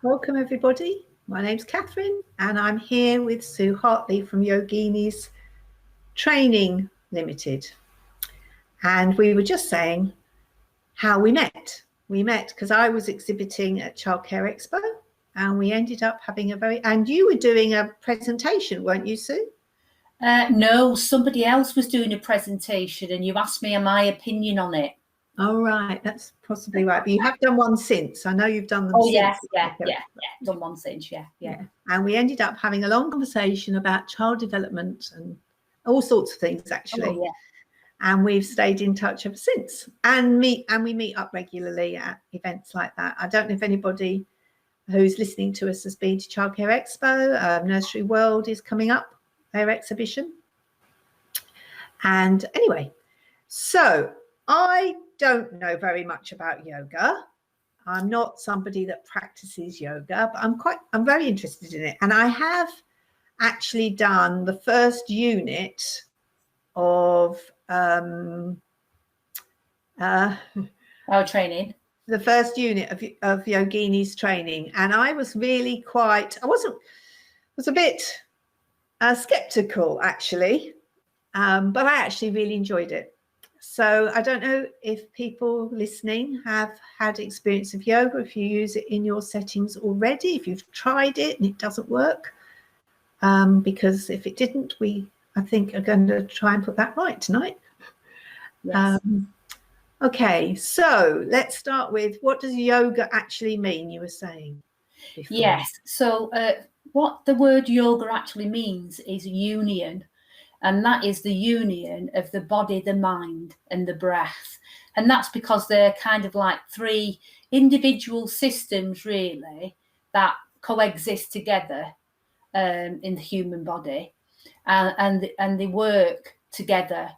Welcome everybody. My name's Catherine and I'm here with Sue Hartley from Yoginis Training Limited. And we were just saying how we met. We met because I was exhibiting at Childcare Expo and we ended up having and you were doing a presentation, weren't you, Sue? No, somebody else was doing a presentation and you asked me my opinion on it. Oh, right, that's possibly right. But you have done one since. I know you've done them since. Yes, yeah, done one since, yeah. And we ended up having a long conversation about child development and all sorts of things, actually. Oh, yeah. And we've stayed in touch ever since. And we meet up regularly at events like that. I don't know if anybody who's listening to us has been to Childcare Expo. Nursery World is coming up, their exhibition. And anyway, so I don't know very much about yoga. I'm not somebody that practices yoga, but I'm very interested in it. And I have actually done the first unit of our training. The first unit of Yoginis training. And I was really was a bit skeptical actually, but I actually really enjoyed it. So I don't know if people listening have had experience of yoga, if you use it in your settings already, if you've tried it and it doesn't work, because if it didn't, I think are going to try and put that right tonight. Yes. Okay, so let's start with, what does yoga actually mean, you were saying before? Yes, so what the word yoga actually means is union. And that is the union of the body, the mind, and the breath. And that's because they're kind of like three individual systems, really, that coexist together in the human body. And they work together.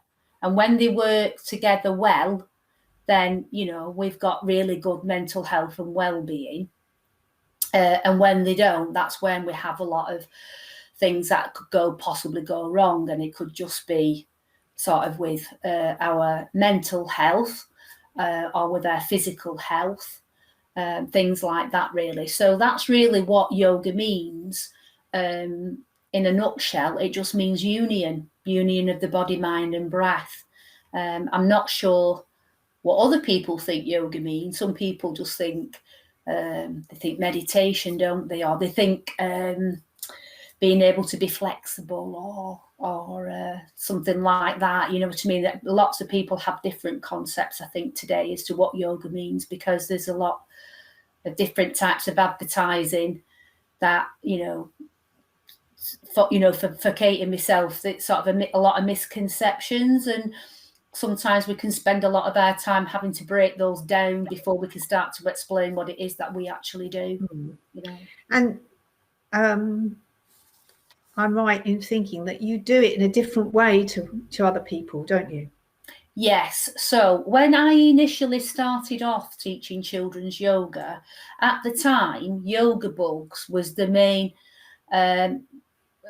And when they work together well, then, we've got really good mental health and well-being. And when they don't, that's when we have a lot of things that could possibly go wrong, and it could just be sort of with our mental health or with our physical health, things like that, really. So that's really what yoga means. In a nutshell, it just means union of the body, mind, and breath. I'm not sure what other people think yoga means. Some people just think they think meditation, don't they? Or they think being able to be flexible or something like that, you know what I mean? That lots of people have different concepts, I think, today as to what yoga means, because there's a lot of different types of advertising that, for Kate and myself, it's sort of a lot of misconceptions, and sometimes we can spend a lot of our time having to break those down before we can start to explain what it is that we actually do. And I'm right in thinking that you do it in a different way to other people, don't you? Yes. So when I initially started off teaching children's yoga, at the time, Yoga Bugs was the main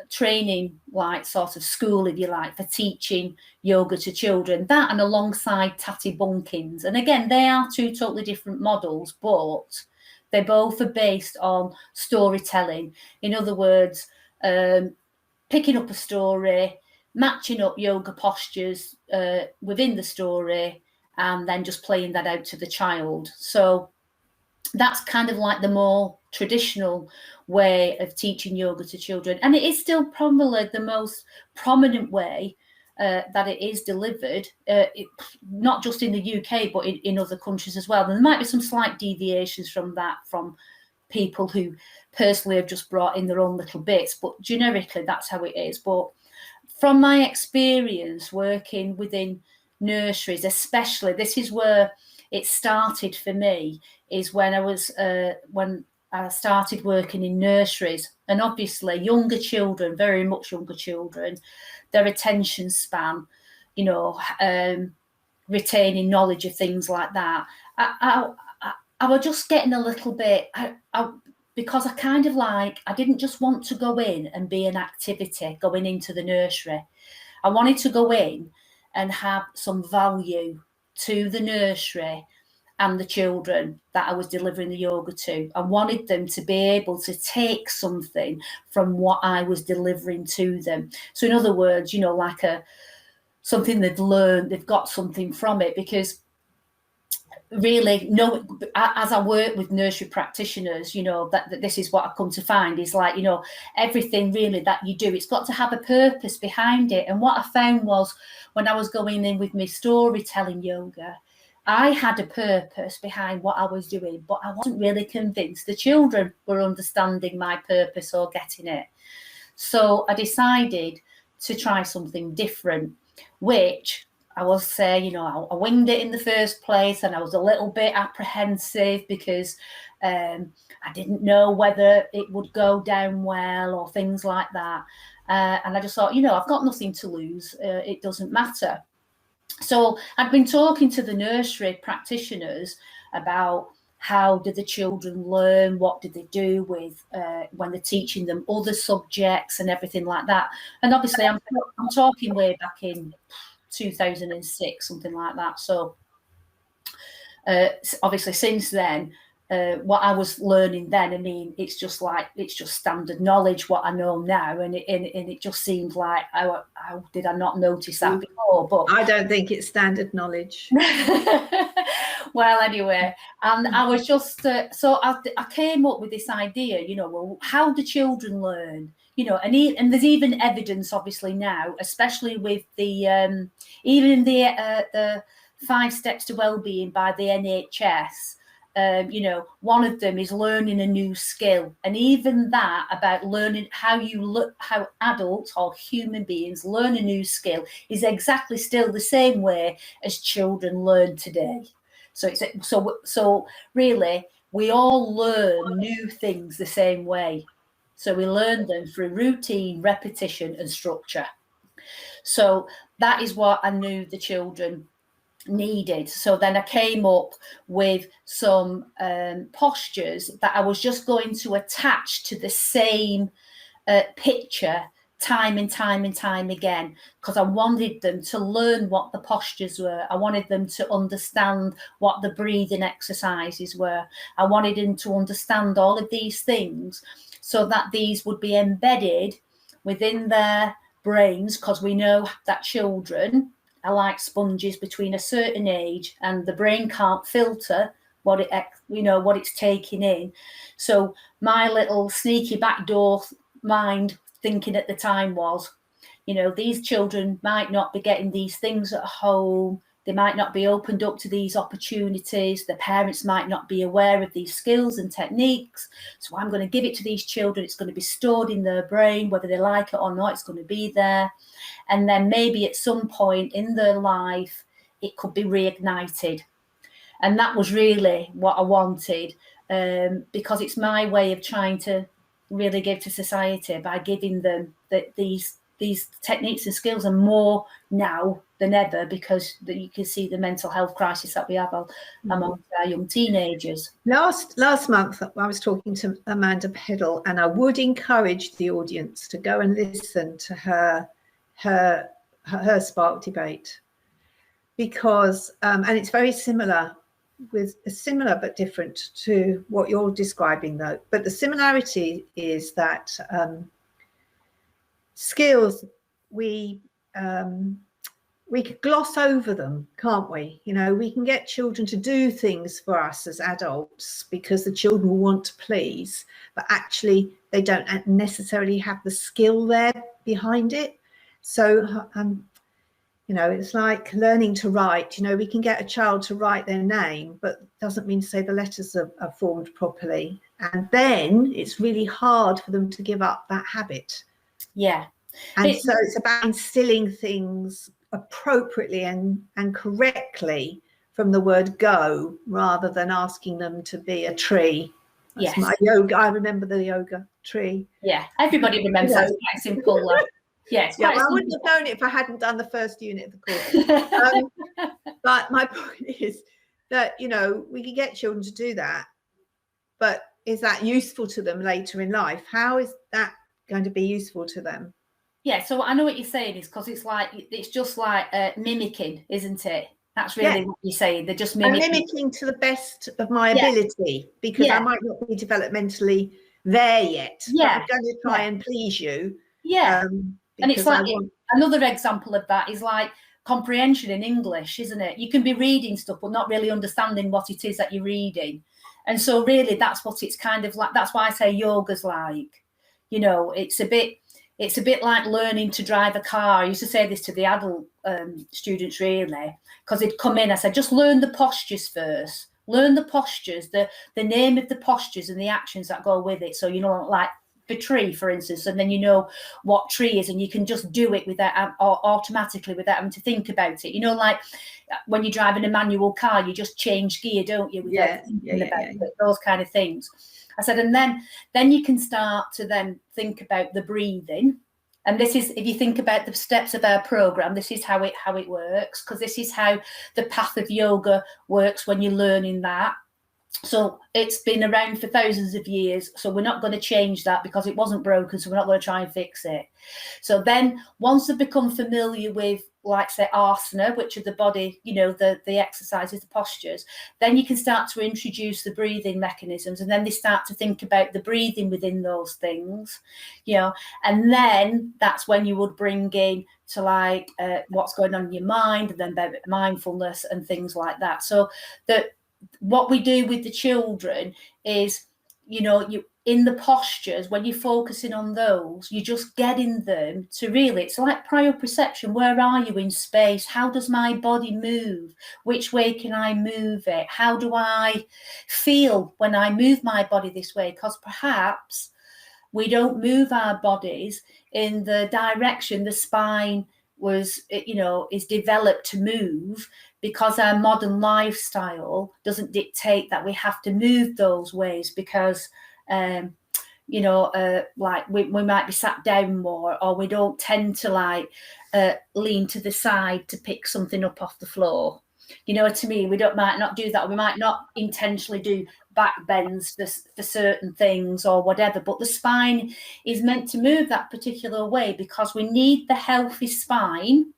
training, like sort of school, if you like, for teaching yoga to children. That, and alongside Tatty Bunkins. And again, they are two totally different models, but they both are based on storytelling. In other words, picking up a story, matching up yoga postures within the story, and then just playing that out to the child. So that's kind of like the more traditional way of teaching yoga to children. And it is still probably the most prominent way that it is delivered, not just in the UK, but in other countries as well. And there might be some slight deviations from that, from people who personally have just brought in their own little bits, but generically that's how it is. But from my experience working within nurseries, especially, this is where it started for me, is when I started working in nurseries. And obviously younger children, very much younger children, their attention span, retaining knowledge of things like that, I was just getting a little bit, because I kind of I didn't just want to go in and be an activity going into the nursery. I wanted to go in and have some value to the nursery and the children that I was delivering the yoga to. I wanted them to be able to take something from what I was delivering to them. So in other words, you know, like something they've learned, they've got something from it. Because really, no, as I work with nursery practitioners, you know, that this is what I've come to find is like, you know, everything really that you do, it's got to have a purpose behind it. And what I found was when I was going in with my storytelling yoga, I had a purpose behind what I was doing, but I wasn't really convinced the children were understanding my purpose or getting it. So I decided to try something different, which I will say, you know, I winged it in the first place, and I was a little bit apprehensive because I didn't know whether it would go down well or things like that. And I just thought, you know, I've got nothing to lose. It doesn't matter. So I'd been talking to the nursery practitioners about how do the children learn, what do they do with when they're teaching them other subjects and everything like that. And obviously I'm talking way back in 2006, something like that. So obviously since then, what I was learning then, I mean, it's just standard knowledge what I know now, and it just seems like how did I not notice that before? But I don't think it's standard knowledge. Well, anyway, and I was just so I came up with this idea, you know, well, how do children learn? You know, and there's even evidence, obviously now, especially with the even the 5 Steps to Wellbeing by the NHS. You know, one of them is learning a new skill, and even that about learning how adults or human beings learn a new skill is exactly still the same way as children learn today. So really, we all learn new things the same way. So we learn them through routine, repetition, and structure. So that is what I knew the children needed. So then I came up with some postures that I was just going to attach to the same picture time and time and time again, because I wanted them to learn what the postures were. I wanted them to understand what the breathing exercises were. I wanted them to understand all of these things so that these would be embedded within their brains, because we know that children are like sponges between a certain age, and the brain can't filter what it's taking in. So my little sneaky backdoor mind thinking at the time was, you know, these children might not be getting these things at home. They might not be opened up to these opportunities. The parents might not be aware of these skills and techniques. So I'm going to give it to these children. It's going to be stored in their brain, whether they like it or not, it's going to be there. And then maybe at some point in their life, it could be reignited. And that was really what I wanted, because it's my way of trying to really give to society by giving them these techniques and skills, and more now than ever, because you can see the mental health crisis that we have among our young teenagers. Last month, I was talking to Amanda Peddle, and I would encourage the audience to go and listen to her Spark Debate, because and it's very similar but different to what you're describing, though. But the similarity is that skills, we could gloss over them, can't we? You know, we can get children to do things for us as adults because the children will want to please, but actually they don't necessarily have the skill there behind it. So you know, it's like learning to write. You know, we can get a child to write their name, but doesn't mean to say the letters are formed properly. And then it's really hard for them to give up that habit. Yeah. And so it's about instilling things appropriately and correctly from the word go, rather than asking them to be a tree. That's my yoga. I remember the yoga tree. Yeah, everybody remembers that. It's quite simple. Yes, yeah, I wouldn't have known it if I hadn't done the first unit of the course. But my point is that, you know, we can get children to do that, but is that useful to them later in life? How is that going to be useful to them? Yeah, so I know what you're saying is because it's just like mimicking, isn't it? That's really what you're saying. They're just mimicking to the best of my ability, because I might not be developmentally there yet, but I'm going to try and please you. And it's like another example of that is like comprehension in English, isn't it? You can be reading stuff but not really understanding what it is that you're reading. And so really that's what it's kind of like. That's why I say yoga's like, you know, it's a bit like learning to drive a car. I used to say this to the adult students, really, because they'd come in. I said, just learn the postures first. Learn the postures, the name of the postures and the actions that go with it. So, you know, like the tree, for instance, and then you know what tree is, and you can just do it without automatically without having to think about it. You know, like when you're driving a manual car, you just change gear, don't you? Without thinking about it, those kind of things. I said, and then you can start to then think about the breathing. And this is, if you think about the steps of our program, this is how it works, because this is how the path of yoga works when you're learning that. So it's been around for thousands of years. So we're not going to change that because it wasn't broken. So we're not going to try and fix it. So then once they become familiar with, like, say, asana, which are the body, you know, the exercises, the postures, then you can start to introduce the breathing mechanisms. And then they start to think about the breathing within those things, you know, and then that's when you would bring in to like what's going on in your mind, and then mindfulness and things like that. So what we do with the children is, you know, you in the postures, when you're focusing on those, you're just getting them to really, it's like proprioception. Where are you in space? How does my body move? Which way can I move it? How do I feel when I move my body this way? Because perhaps we don't move our bodies in the direction the spine was, you know, is developed to move, because our modern lifestyle doesn't dictate that we have to move those ways, because you know, like we might be sat down more, or we don't tend to like lean to the side to pick something up off the floor. You know what I mean? We might not do that. We might not intentionally do back bends for certain things or whatever, but the spine is meant to move that particular way, because we need the healthy spine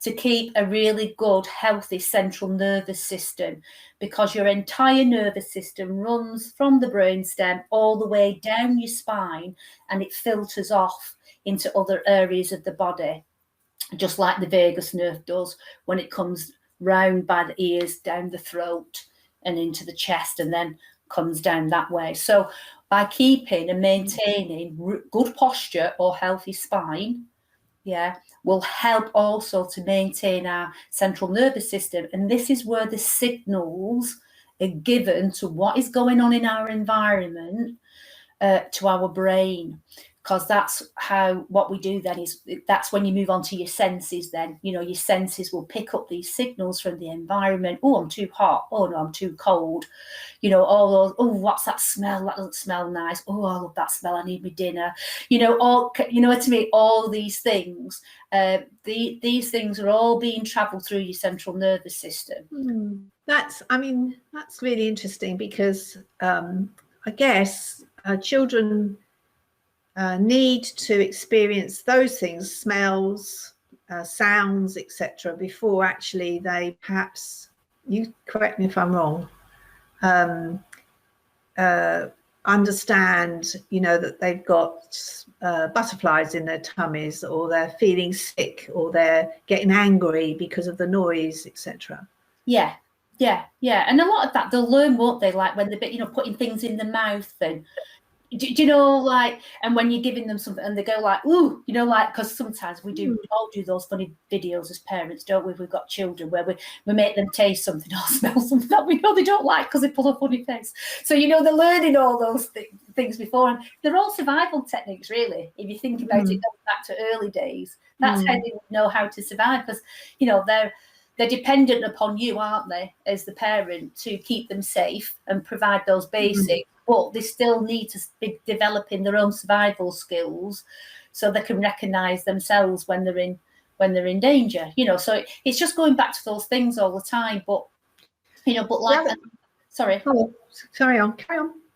to keep a really good, healthy central nervous system, because your entire nervous system runs from the brainstem all the way down your spine, and it filters off into other areas of the body, just like the vagus nerve does when it comes round by the ears, down the throat and into the chest, and then comes down that way. So by keeping and maintaining good posture or healthy spine, will help also to maintain our central nervous system. And this is where the signals are given to what is going on in our environment to our brain, because that's how what we do then is, that's when you move on to your senses. Then, you know, your senses will pick up these signals from the environment. Oh, I'm too hot. Oh no, I'm too cold. You know, all those, oh, what's that smell? That doesn't smell nice. Oh, I love that smell. I need my dinner. You know, all, you know, to me, all these things, these things are all being traveled through your central nervous system. That's really interesting, because I guess children need to experience those things, smells, sounds, etc., before actually they perhaps, you correct me if I'm wrong, understand, you know, that they've got butterflies in their tummies, or they're feeling sick, or they're getting angry because of the noise, etc. Yeah. And a lot of that they'll learn, won't they? Like when they're, you know, putting things in the mouth, and do you know, like, and when you're giving them something and they go like, ooh, you know, like, because sometimes we all do those funny videos as parents, don't we? We've got children where we make them taste something or smell something that we know they don't like because they pull a funny face. So, you know, they're learning all those things before, and they're all survival techniques, really. If you think about it, going back to early days, that's how they know how to survive, because, you know, they're dependent upon you, aren't they, as the parent, to keep them safe and provide those basics. But they still need to be developing their own survival skills, so they can recognise themselves when they're in danger. You know, so it's just going back to those things all the time. But, you know, but like, sorry. Oh, carry on.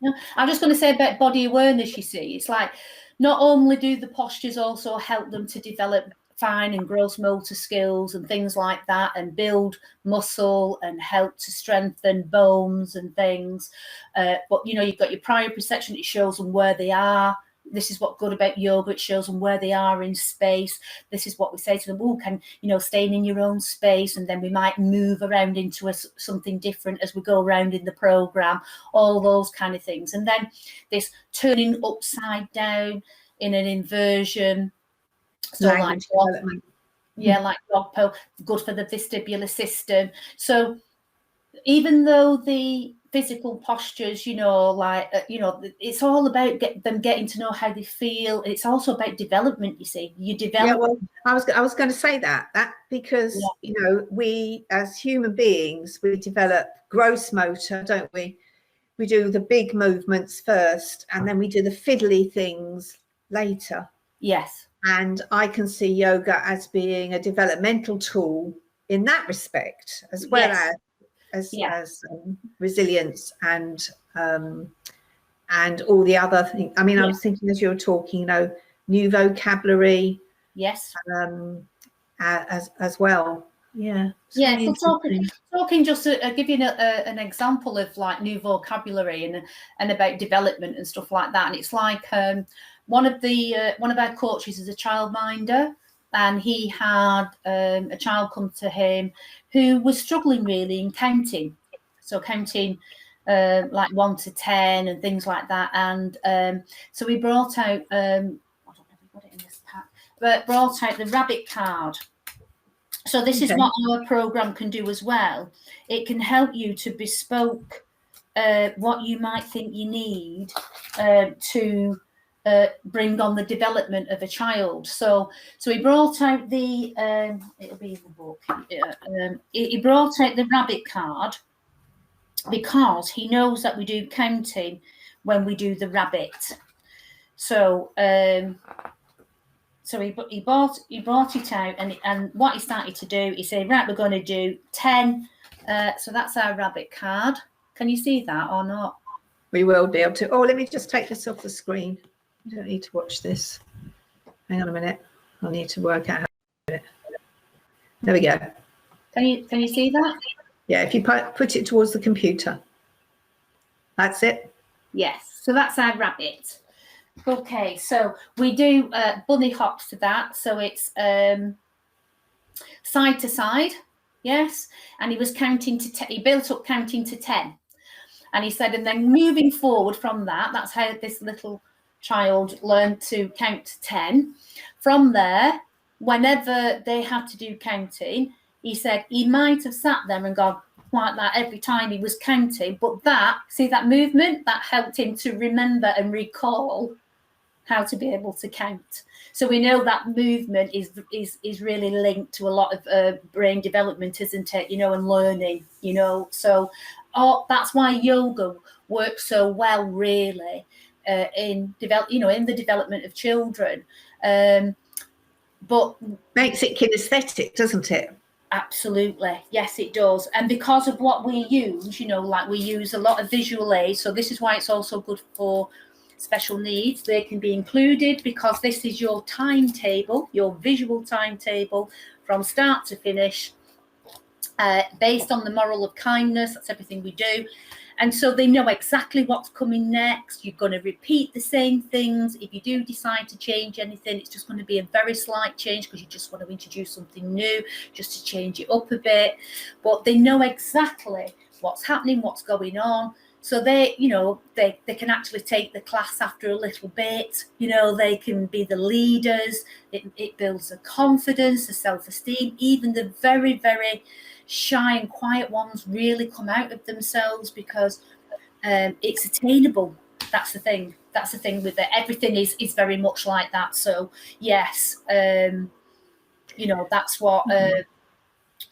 No, I'm just going to say about body awareness. You see, it's like not only do the postures also help them to develop fine and gross motor skills and things like that, and build muscle and help to strengthen bones and things. But you know, you've got your proprioception, it shows them where they are. This is what's good about yoga, it shows them where they are in space. This is what we say to them, oh, can you know, staying in your own space, and then we might move around into something different as we go around in the program, all those kind of things. And then this turning upside down in an inversion, so Language development. like dog pose, good for the vestibular system. So even though the physical postures, you know, like you know, it's all about them getting to know how they feel. It's also about development. You see, you develop. Yeah, well, I was going to say that because you know, we as human beings, we develop gross motor, don't we? We do the big movements first, and then we do the fiddly things later. Yes. And I can see yoga as being a developmental tool in that respect, as well as resilience and all the other things. I mean, I was thinking as you were talking, you know, new vocabulary. Yes. As well. Yeah. Yeah. So talking just to give you an example of like new vocabulary and about development and stuff like that. And it's like one of our coaches is a childminder, and he had a child come to him who was struggling really in counting. So counting like 1 to 10 and things like that. And so we brought out, I don't know if we got it in this pack, but brought out the rabbit card. So this is what our program can do as well. It can help you to bespoke what you might think you need to bring on the development of a child. So he brought out the it'll be in the book. He brought out the rabbit card because he knows that we do counting when we do the rabbit. So he brought it out, and what he started to do, he said, right, we're going to do 10. So that's our rabbit card. Can you see that or not? We will be able to. Oh, let me just take this off the screen. You don't need to watch this. Hang on a minute. I need to work out how to do it. There we go. Can you see that? Yeah, if you put it towards the computer. That's it. Yes. So that's our rabbit. Okay, so we do bunny hops to that. So it's side to side, yes. And he was counting to 10. He built up counting to 10. And he said, and then moving forward from that, that's how this little child learned to count to 10. From there, whenever they had to do counting, he said he might have sat there and gone like that every time he was counting. But that movement, that helped him to remember and recall how to be able to count. So we know that movement is really linked to a lot of brain development, isn't it? You know, and learning, you know. So that's why yoga works so well, really, in the development of children. But makes it kinesthetic, doesn't it? Absolutely. Yes, it does. And because of what we use, you know, like we use a lot of visual aids. So this is why it's also good for special needs. They can be included because this is your timetable, your visual timetable from start to finish, based on the moral of kindness. That's everything we do. And so they know exactly what's coming next. You're going to repeat the same things. If you do decide to change anything, it's just going to be a very slight change because you just want to introduce something new, just to change it up a bit. But they know exactly what's happening, what's going on. So they, you know, they can actually take the class after a little bit. You know, they can be the leaders. It builds a confidence, a self-esteem. Even the very, very shy and quiet ones really come out of themselves because it's attainable. That's the thing. That's the thing with it. Everything is very much like that. So yes, you know, that's what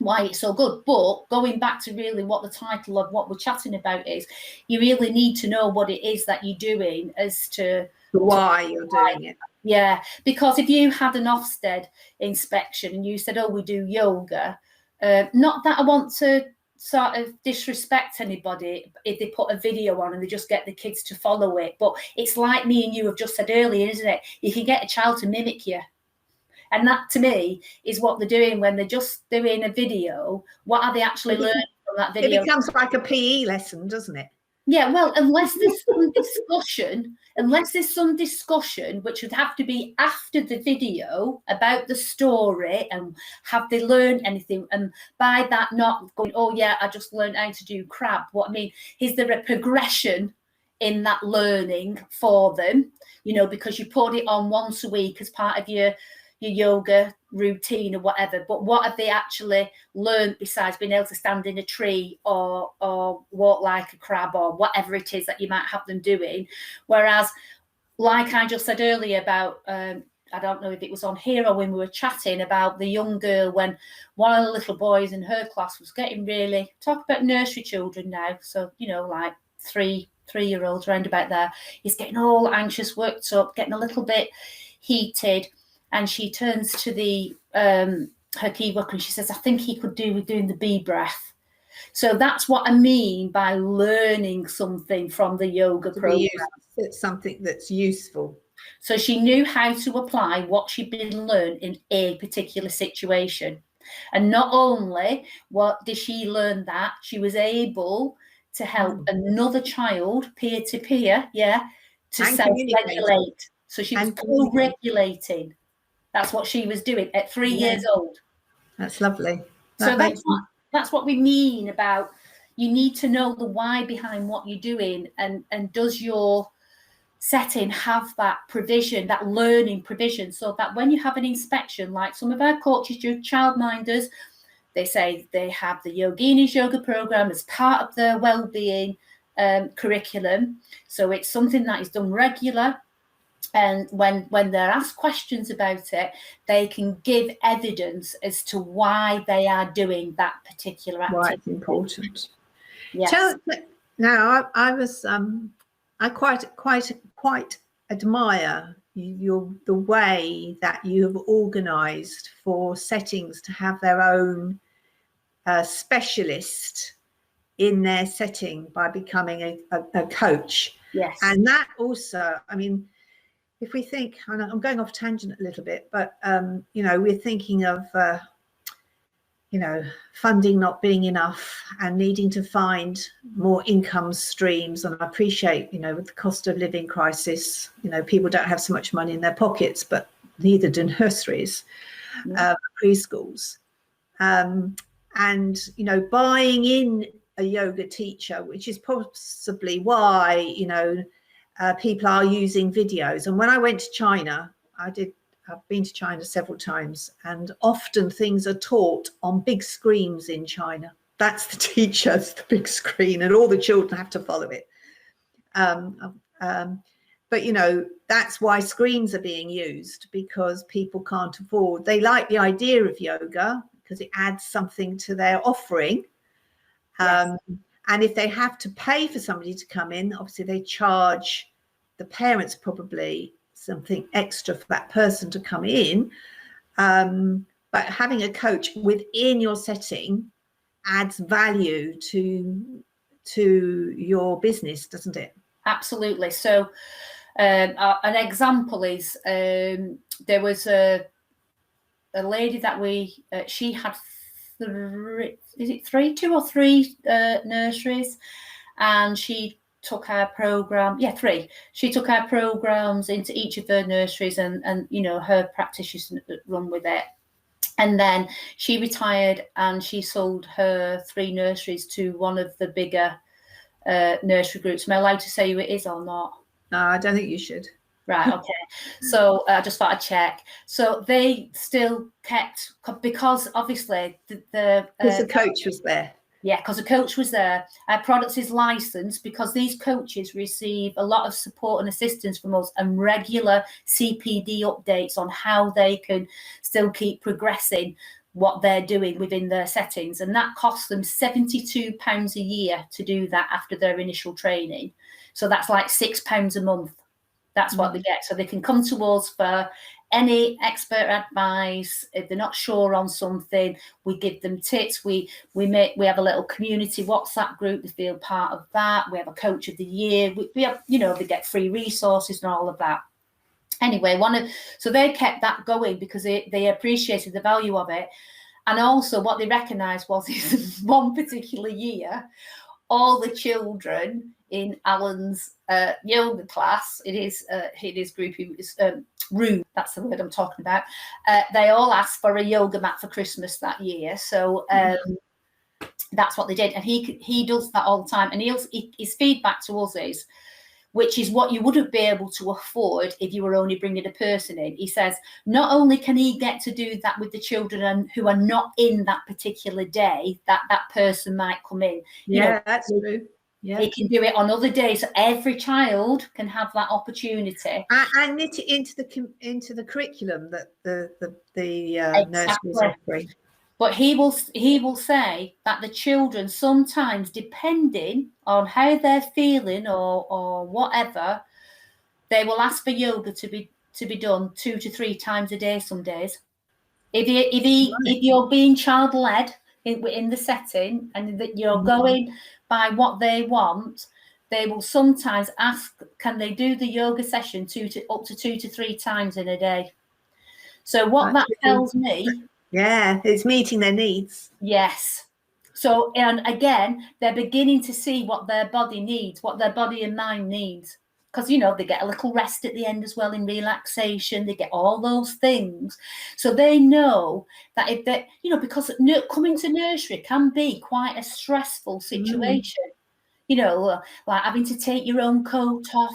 why it's so good. But going back to really what the title of what we're chatting about is, you really need to know what it is that you're doing as to why you're doing it. Yeah, because if you had an Ofsted inspection and you said, oh, we do yoga, not that I want to sort of disrespect anybody if they put a video on and they just get the kids to follow it, but it's like me and you have just said earlier, isn't it? You can get a child to mimic you. And that to me is what they're doing when they're just doing a video. What are they actually learning from that video? It becomes like a PE lesson, doesn't it? Yeah, well, unless there's some discussion, which would have to be after the video about the story, and have they learned anything? And by that, not going, oh yeah, I just learned how to do crab. What I mean, is there a progression in that learning for them? You know, because you put it on once a week as part of your yoga routine or whatever, but what have they actually learned besides being able to stand in a tree or walk like a crab or whatever it is that you might have them doing? Whereas, like I just said earlier about I don't know if it was on here or when we were chatting about the young girl, when one of the little boys in her class was getting really, talk about nursery children now, so you know, like three-year-olds around about there, he's getting all anxious, worked up, getting a little bit heated. And she turns to the her key worker and she says, I think he could do with doing the bee breath. So that's what I mean by learning something from the yoga program. It's something that's useful. So she knew how to apply what she'd been learned in a particular situation. And not only did she learn that, she was able to help another child, peer to peer, to self-regulate. So she was co-regulating. That's what she was doing at 3 years old. That's lovely. So that's what we mean about, you need to know the why behind what you're doing, and does your setting have that provision, that learning provision, so that when you have an inspection, like some of our coaches do, childminders, they say they have the Yoginis Yoga program as part of their well-being curriculum. So it's something that is done regular. And when they're asked questions about it, they can give evidence as to why they are doing that particular activity. Why it's important. Yes. Now, I quite admire the way that you have organised for settings to have their own specialist in their setting by becoming a coach. Yes. And that also, I mean, if we think, and I'm going off tangent a little bit, but, you know, we're thinking of, you know, funding not being enough and needing to find more income streams. And I appreciate, you know, with the cost of living crisis, you know, people don't have so much money in their pockets, but neither do nurseries, preschools. And, you know, buying in a yoga teacher, which is possibly why, you know, people are using videos. And when I went to China, I've been to China several times, and often things are taught on big screens in China. That's the teacher's the big screen, and all the children have to follow it. But, you know, that's why screens are being used, because people can't afford. They like the idea of yoga because it adds something to their offering. Yes. And if they have to pay for somebody to come in, obviously they charge the parents probably something extra for that person to come in. But having a coach within your setting adds value to your business, doesn't it? Absolutely. So an example is there was a lady that she had two or three nurseries, and she took our program, three. She took our programs into each of her nurseries, and you know, her practitioners run with it. And then she retired and she sold her 3 nurseries to one of the bigger nursery groups. Am I allowed to say who it is or not? No, I don't think you should. Right, okay. So I just thought I'd check. So they still kept, because obviously the coach was there. Yeah, because the coach was there. Our product is licensed because these coaches receive a lot of support and assistance from us, and regular CPD updates on how they can still keep progressing what they're doing within their settings. And that costs them £72 a year to do that after their initial training. So that's like £6 a month. That's what they get. So they can come to us for any expert advice. If they're not sure on something, we give them tips. We have a little community WhatsApp group. They feel part of that. We have a coach of the year. We have, you know, they get free resources and all of that. Anyway, so they kept that going because they appreciated the value of it. And also what they recognised was in one particular year, all the children in Alan's yoga class, it is group, room, that's the word I'm talking about, they all asked for a yoga mat for Christmas that year. So that's what they did. And he does that all the time. And his feedback to us is, which is what you wouldn't be able to afford if you were only bringing a person in. He says, not only can he get to do that with the children who are not in that particular day, that person might come in. That's true. Yeah. He can do it on other days. So every child can have that opportunity. And knit it into the curriculum that the nursery is offering. But he will say that the children sometimes, depending on how they're feeling or whatever, they will ask for yoga to be done 2 to 3 times a day some days. If you're being child led in the setting and that you're going by what they want, they will sometimes ask, can they do the yoga session up to 2 to 3 times in a day? So what that tells me. Yeah, it's meeting their needs. Yes. So, and again, they're beginning to see what their body needs, what their body and mind needs. Because, they get a little rest at the end as well in relaxation. They get all those things. So they know that if they, because coming to nursery can be quite a stressful situation. Like having to take your own coat off,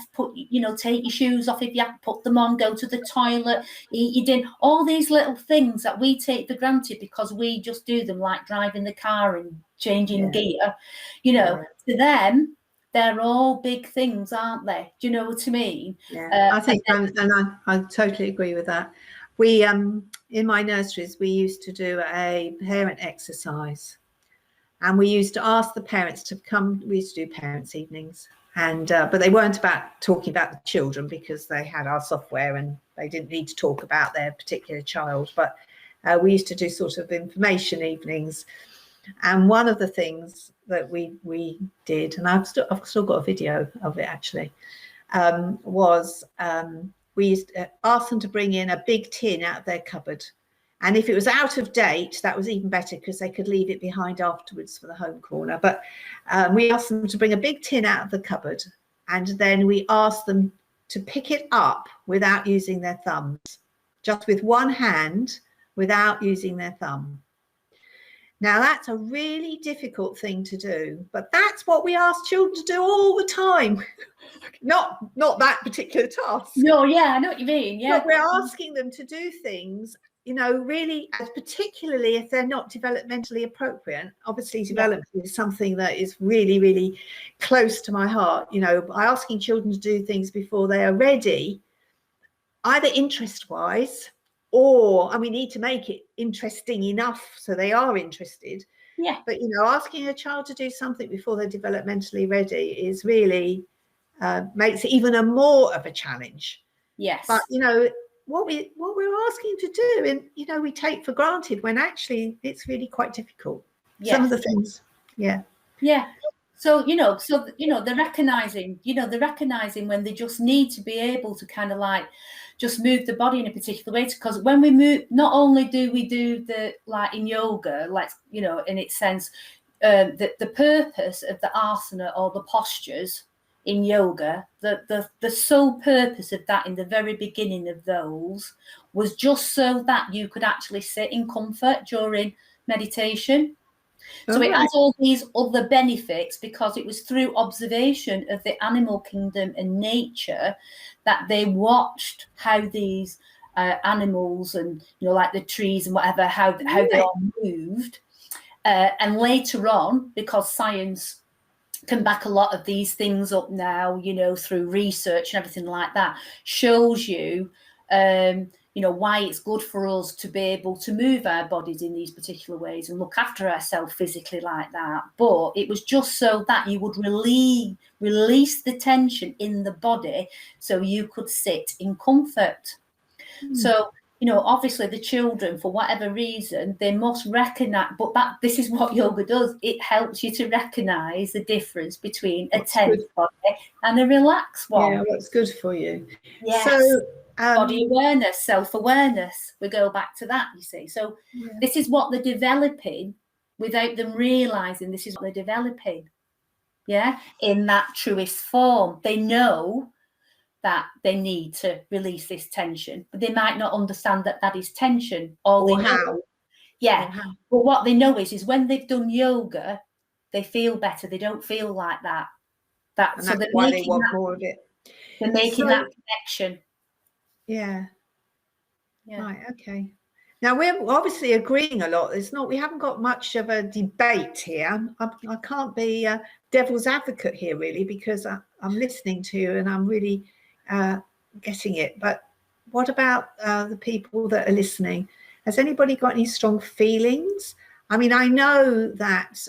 take your shoes off if you have to put them on, go to the toilet, eat your dinner, all these little things that we take for granted because we just do them like driving the car and changing gear. To them, they're all big things, aren't they? Do you know what I mean? Yeah, I think, I totally agree with that. We, in my nurseries, we used to do a parent exercise. And we used to ask the parents to come. We used to do parents' evenings, but they weren't about talking about the children because they had our software and they didn't need to talk about their particular child. But we used to do sort of information evenings. And one of the things that we did, and I've still got a video of it actually, was we used to ask them to bring in a big tin out of their cupboard. And if it was out of date, that was even better because they could leave it behind afterwards for the home corner. But we asked them to bring a big tin out of the cupboard. And then we asked them to pick it up without using their thumbs, just with one hand without using their thumb. Now, that's a really difficult thing to do, but that's what we ask children to do all the time. Not that particular task. No, yeah, I know what you mean. Yeah, but we're asking them to do things, really, particularly if they're not developmentally appropriate. Obviously, development is something that is really, really close to my heart. By asking children to do things before they are ready, either interest-wise, or we need to make it interesting enough so they are interested. Yeah. But asking a child to do something before they're developmentally ready is really makes it even more of a challenge. Yes. But what we're asking to do, and we take for granted when actually it's really quite difficult. Yes. Some of the things. Yeah. So they're recognizing when they just need to be able to kind of like just move the body in a particular way. Because when we move, not only do we do the, like in yoga, like in its sense, the purpose of the asana or the postures in yoga, the sole purpose of that in the very beginning of those was just so that you could actually sit in comfort during meditation. So it has all these other benefits because it was through observation of the animal kingdom and nature that they watched how these animals and like the trees and whatever, how they all moved. And later on, because science can back a lot of these things up now, through research and everything like that, shows you why it's good for us to be able to move our bodies in these particular ways and look after ourselves physically like that. But it was just so that you would release the tension in the body so you could sit in comfort. So, obviously the children, for whatever reason, they must recognize, but this is what yoga does. It helps you to recognize the difference between a tense body and a relaxed one. Yeah, what's good for you. Yes. So Body awareness, self-awareness. We go back to that, you see. So this is what they're developing without them realising this is what they're developing. Yeah, in that truest form. They know that they need to release this tension, but they might not understand that that is tension. Or they how. know, yeah. But what they know is when they've done yoga, they feel better. They don't feel like that. And so that's why they want more of it. They're making that connection. Yeah. Right. Okay. Now we're obviously agreeing a lot. We haven't got much of a debate here. I can't be devil's advocate here really, because I'm listening to you and I'm really getting it. But what about the people that are listening? Has anybody got any strong feelings? I mean, I know that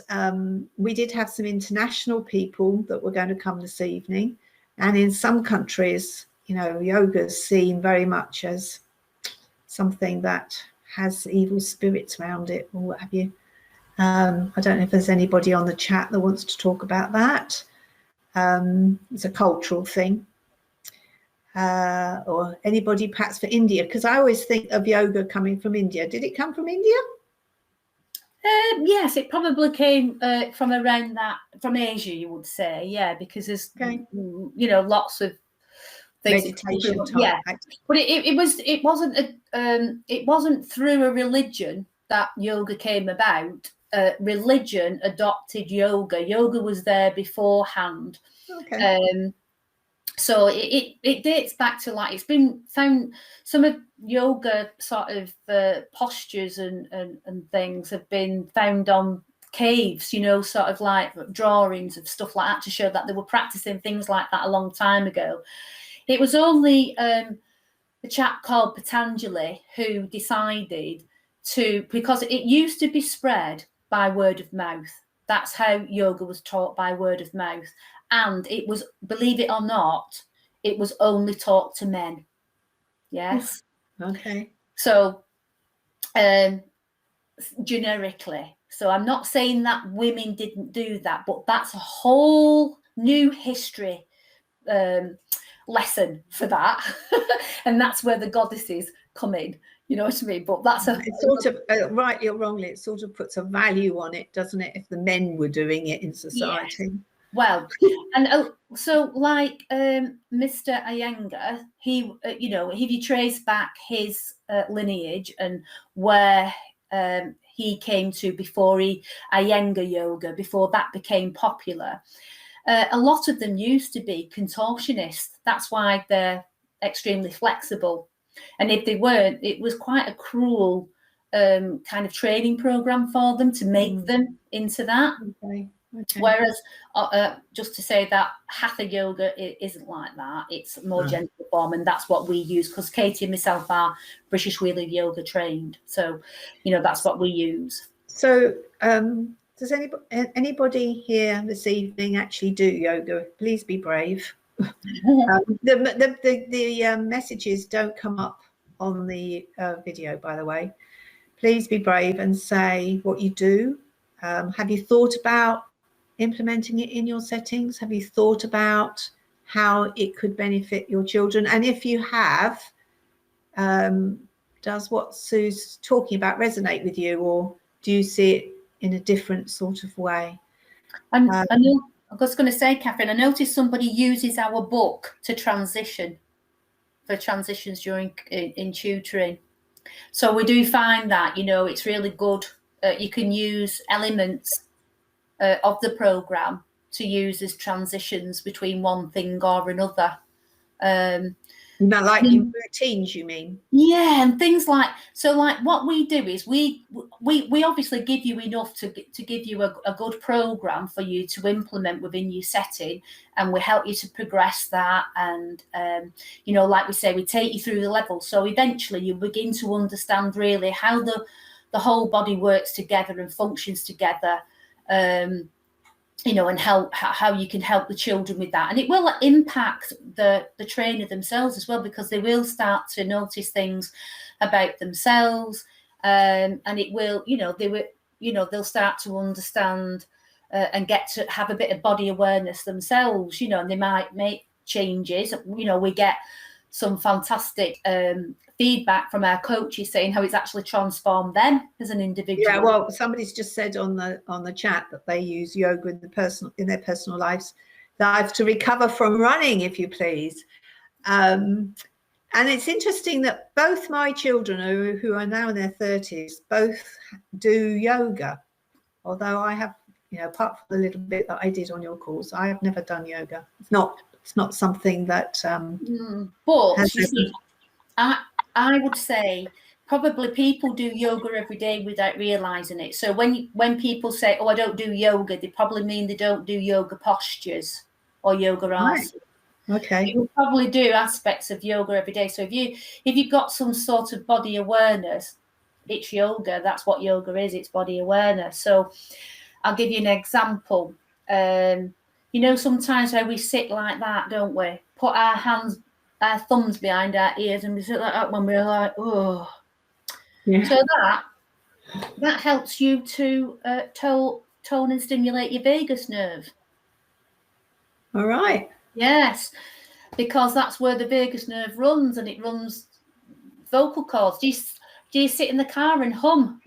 we did have some international people that were going to come this evening, and in some countries, you know, yoga is seen very much as something that has evil spirits around it or what have you. I don't know if there's anybody on the chat that wants to talk about that. It's a cultural thing. Or anybody perhaps for India, because I always think of yoga coming from India. Did it come from India? Yes, it probably came from around that, from Asia, you would say. Yeah, because there's, you know, lots of things. Meditation type. Yeah, but it wasn't through a religion that yoga came about. Religion adopted yoga. Yoga was there beforehand. Okay. So it dates back to, like, it's been found, some of yoga sort of postures and things have been found on caves, you know, sort of like drawings of stuff like that to show that they were practicing things like that a long time ago. It was only a chap called Patanjali who decided to, because it used to be spread by word of mouth. That's how yoga was taught, by word of mouth. And it was, believe it or not, it was only taught to men. Yes. Okay. So generically. So I'm not saying that women didn't do that, but that's a whole new history lesson for that. And that's where the goddesses come in. You know what I mean? But that's it's sort of rightly or wrongly, it sort of puts a value on it, doesn't it? If the men were doing it in society. Yes. Well, and so like Mr. Iyengar, he, you know, if you trace back his lineage and where he came to before Iyengar yoga, before that became popular, a lot of them used to be contortionists. That's why they're extremely flexible. And if they weren't, it was quite a cruel kind of training program for them to make them into that. Okay. Okay. Whereas, just to say that Hatha yoga isn't like that. It's more gentle form, and that's what we use, because Katie and myself are British Wheeler Yoga trained. So, you know, that's what we use. So, does anybody here this evening actually do yoga? Please be brave. The messages don't come up on the video, by the way. Please be brave and say what you do. Have you thought about implementing it in your settings? Have you thought about how it could benefit your children? And if you have, does what Sue's talking about resonate with you, or do you see it in a different sort of way? I was going to say, Catherine, I noticed somebody uses our book to transition, for transitions during in tutoring. So we do find that, you know, it's really good. You can use elements of the program to use as transitions between one thing or another. Like in routines, you mean? Yeah, and things like, so like what we do is we obviously give you enough to give you a good program for you to implement within your setting, and we help you to progress that. And you know, like we say, we take you through the levels, so eventually you begin to understand really how the whole body works together and functions together. You know, and how you can help the children with that. And it will impact the trainer themselves as well, because they will start to notice things about themselves, and it will, you know, they'll start to understand and get to have a bit of body awareness themselves, you know, and they might make changes. You know, we get some fantastic feedback from our coaches saying how it's actually transformed them as an individual. Yeah, well, somebody's just said on the chat that they use yoga in their personal lives to recover from running, if you please. And it's interesting that both my children, who are now in their 30s, both do yoga. Although I have, apart from the little bit that I did on your course, I have never done yoga. It's not something that. But you see, I would say probably people do yoga every day without realizing it. So when people say, "Oh, I don't do yoga," they probably mean they don't do yoga postures or yoga arts. Right. Okay. You probably do aspects of yoga every day. So if you've got some sort of body awareness, it's yoga. That's what yoga is. It's body awareness. So I'll give you an example. Sometimes how we sit like that, don't we? Put our thumbs behind our ears, and we sit like that when we're like, oh. Yeah. So that helps you to tone and stimulate your vagus nerve. All right. Yes, because that's where the vagus nerve runs, and it runs vocal cords. Do you sit in the car and hum?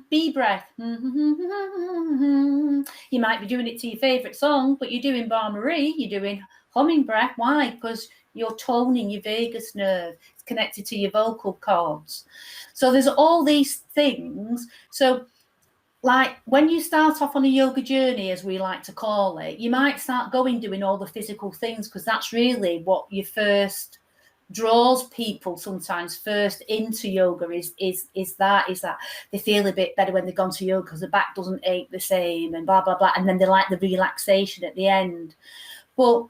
Bee breath. You might be doing it to your favourite song, but you're doing Bar Marie, you're doing humming breath. Why? Because you're toning your vagus nerve. It's connected to your vocal cords. So there's all these things. So like when you start off on a yoga journey, as we like to call it, you might start doing all the physical things, because that's really what you first draws people sometimes first into yoga is that they feel a bit better when they've gone to yoga because the back doesn't ache the same and blah blah blah, and then they like the relaxation at the end. But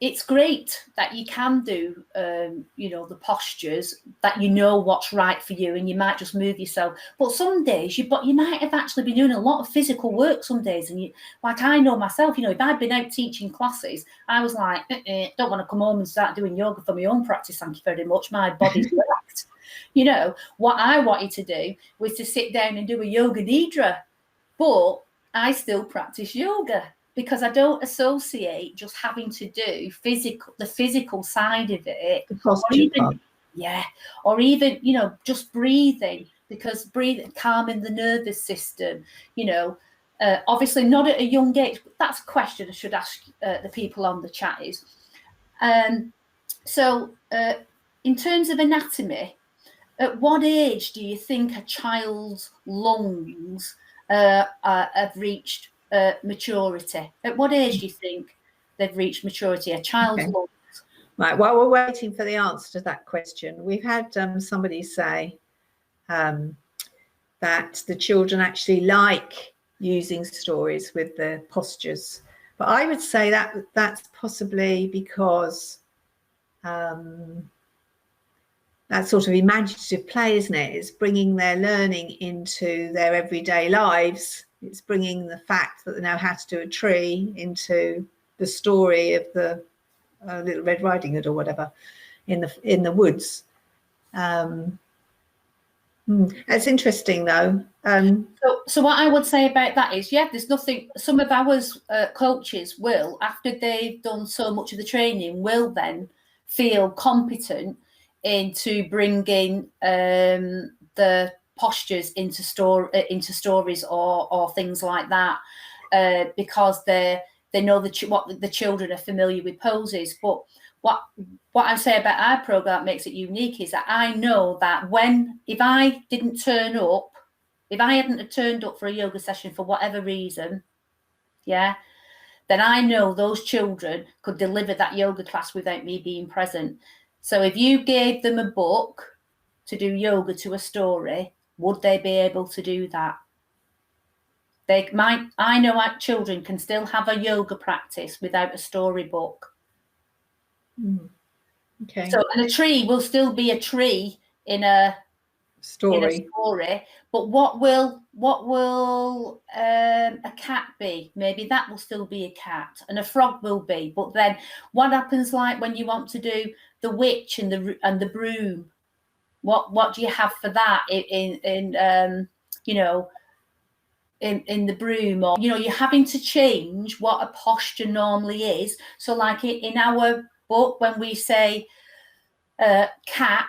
it's great that you can do the postures, that what's right for you, and you might just move yourself. But some days you might have actually been doing a lot of physical work some days, and like I know myself, if I'd been out teaching classes, I was like, don't want to come home and start doing yoga for my own practice, thank you very much, my body's wrecked. What I wanted to do was to sit down and do a yoga nidra, but I still practice yoga, because I don't associate just having to do the physical side of it, or even just breathing, because breathing, calming the nervous system. Obviously not at a young age. But that's a question I should ask the people on the chat. Is in terms of anatomy, at what age do you think a child's lungs have reached maturity? At what age do you think they've reached maturity, a child's lungs? Right, while we're waiting for the answer to that question, we've had somebody say that the children actually like using stories with the postures, but I would say that that's possibly because that sort of imaginative play, isn't it? It's bringing their learning into their everyday lives. It's bringing the fact that they know how to do a tree into the story of the Little Red Riding Hood or whatever in the woods. It's interesting though. So what I would say about that is, there's nothing. Some of our coaches will, after they've done so much of the training, will then feel competent into bringing the postures into stories or things like that, because they know what the children are familiar with poses. But what I say about our program that makes it unique is that I know that if I hadn't turned up for a yoga session for whatever reason, then I know those children could deliver that yoga class without me being present. So if you gave them a book to do yoga to a story, would they be able to do that? I know our children can still have a yoga practice without a storybook. Okay. So, and a tree will still be a tree in a story. But what will a cat be? Maybe that will still be a cat, and a frog will be. But then, what happens like when you want to do the witch and the broom? What do you have for that in the broom? Or you're having to change what a posture normally is. So like in our But when we say cat,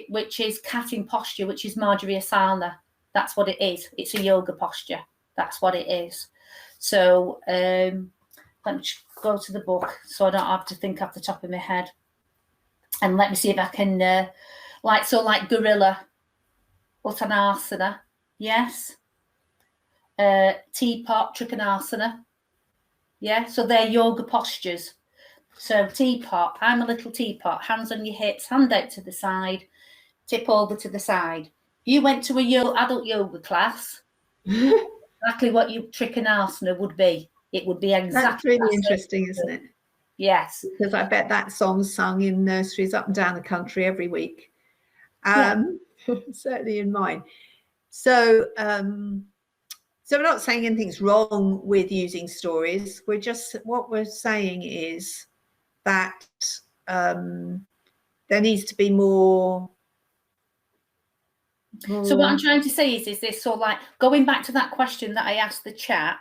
which is cat in posture, which is Marjorie Asana, that's what it is. It's a yoga posture. That's what it is. So let me just go to the book so I don't have to think off the top of my head. And let me see if I can, like gorilla, Uttanasana, yes. Teapot, Trikonasana, yeah. So they're yoga postures. So teapot, I'm a little teapot, hands on your hips, hand out to the side, tip over to the side. You went to a adult yoga class, exactly what your Trikonasana would be. It would be exactly. That's really interesting, isn't it? Yes. Because I bet that song's sung in nurseries up and down the country every week. Certainly in mine. So, so we're not saying anything's wrong with using stories. What we're saying is that there needs to be more. So what I'm trying to say is this, so like going back to that question that I asked the chat.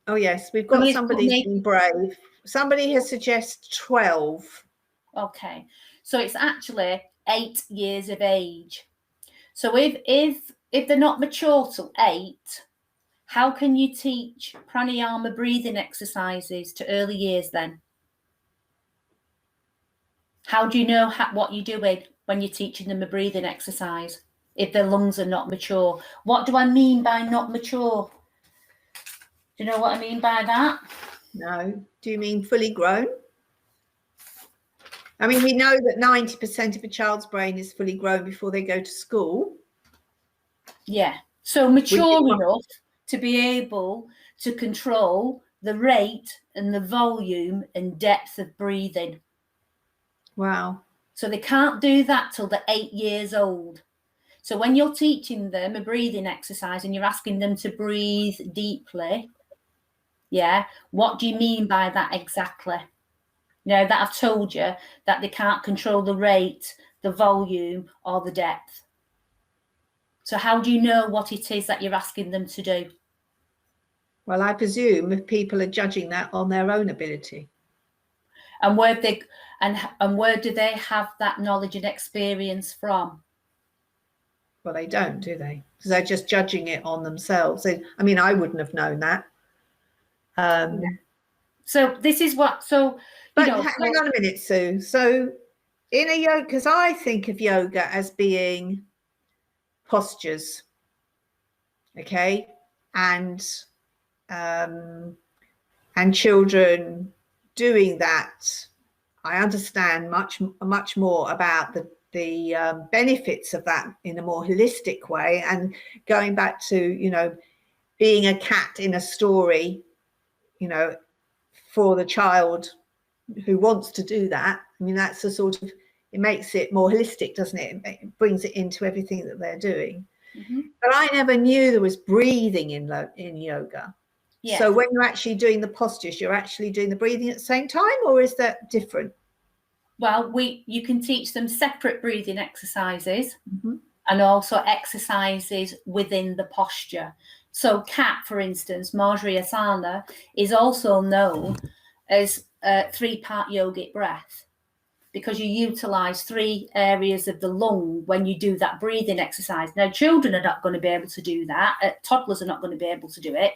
Oh yes, we've got somebody being brave. Somebody has suggested 12. Okay, so it's actually 8 years of age. So if they're not mature till 8, how can you teach pranayama breathing exercises to early years then? How do you know what you're doing when you're teaching them a breathing exercise if their lungs are not mature? What do I mean by not mature? Do you know what I mean by that? No. Do you mean fully grown? I mean, we know that 90% of a child's brain is fully grown before they go to school. Yeah. So mature enough to be able to control the rate and the volume and depth of breathing. Wow. So they can't do that till they're 8 years old. So when you're teaching them a breathing exercise and you're asking them to breathe deeply, yeah, what do you mean by that exactly? You know, that I've told you that they can't control the rate, the volume, or the depth. So how do you know what it is that you're asking them to do? Well, I presume if people are judging that on their own ability. And where do they have that knowledge and experience from? Well, they don't, do they? Because they're just judging it on themselves. I mean, I wouldn't have known that. So this is what. So, but hang on a minute, Sue. So, in a yoga, because I think of yoga as being postures, okay, and children doing that. I understand much more about the benefits of that in a more holistic way, and going back to, you know, being a cat in a story, you know, for the child who wants to do that. I mean, that's a sort of, it makes it more holistic, doesn't it? It brings it into everything that they're doing. Mm-hmm. But I never knew there was breathing in yoga. Yeah. So when you're actually doing the postures, you're actually doing the breathing at the same time, or is that different? Well, you can teach them separate breathing exercises, mm-hmm. and also exercises within the posture. So cat, for instance, Marjorie Asana, is also known as 3-part yogic breath, because you utilize 3 areas of the lung when you do that breathing exercise. Now, children are not going to be able to do that. Toddlers are not going to be able to do it.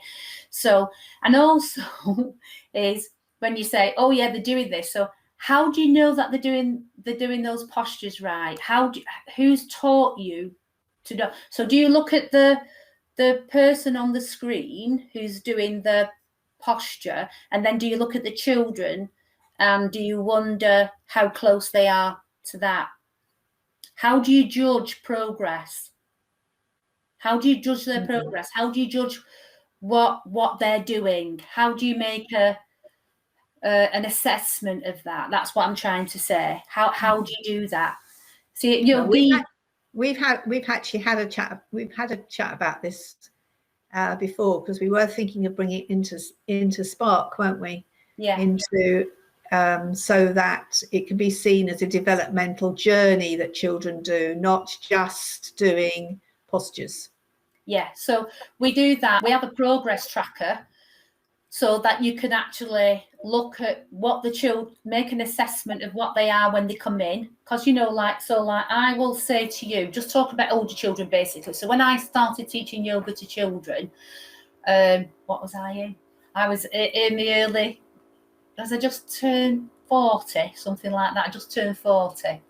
So, and also is when you say, oh yeah, they're doing this. So how do you know that they're doing those postures right? Who's taught you to know? So do you look at the person on the screen who's doing the posture, and then do you look at the children and do you wonder how close they are to that? How do you judge progress? How do you judge their mm-hmm. progress? How do you judge what they're doing? How do you make an assessment of that? That's what I'm trying to say. How do you do that? See, we've actually had a chat. We've had a chat about this before, because we were thinking of bringing it into Spark, weren't we? Yeah. Into so that it can be seen as a developmental journey that children do, not just doing postures. Yeah. So we do that. We have a progress tracker, so that you can actually look at what the children, make an assessment of what they are when they come in, because, you know, like I will say to you, just talk about older children basically. So when I started teaching yoga to children, what was I in? I was in the early, as I just turned 40, something like that. I just turned 40.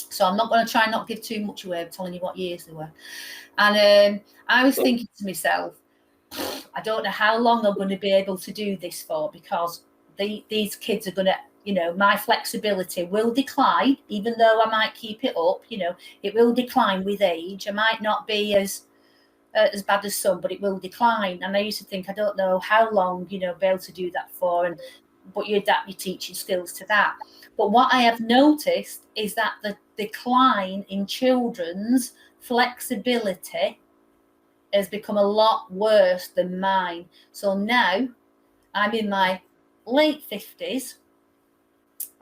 So I'm not going to try and not give too much away. I'm telling you what years they were. And I was thinking to myself, I don't know how long I'm going to be able to do this for, because these kids are going to, you know, my flexibility will decline, even though I might keep it up, you know, it will decline with age. I might not be as bad as some, but it will decline. And I used to think, I don't know how long, you know, be able to do that for, but you adapt your teaching skills to that. But what I have noticed is that the decline in children's flexibility has become a lot worse than mine. So now I'm in my late 50s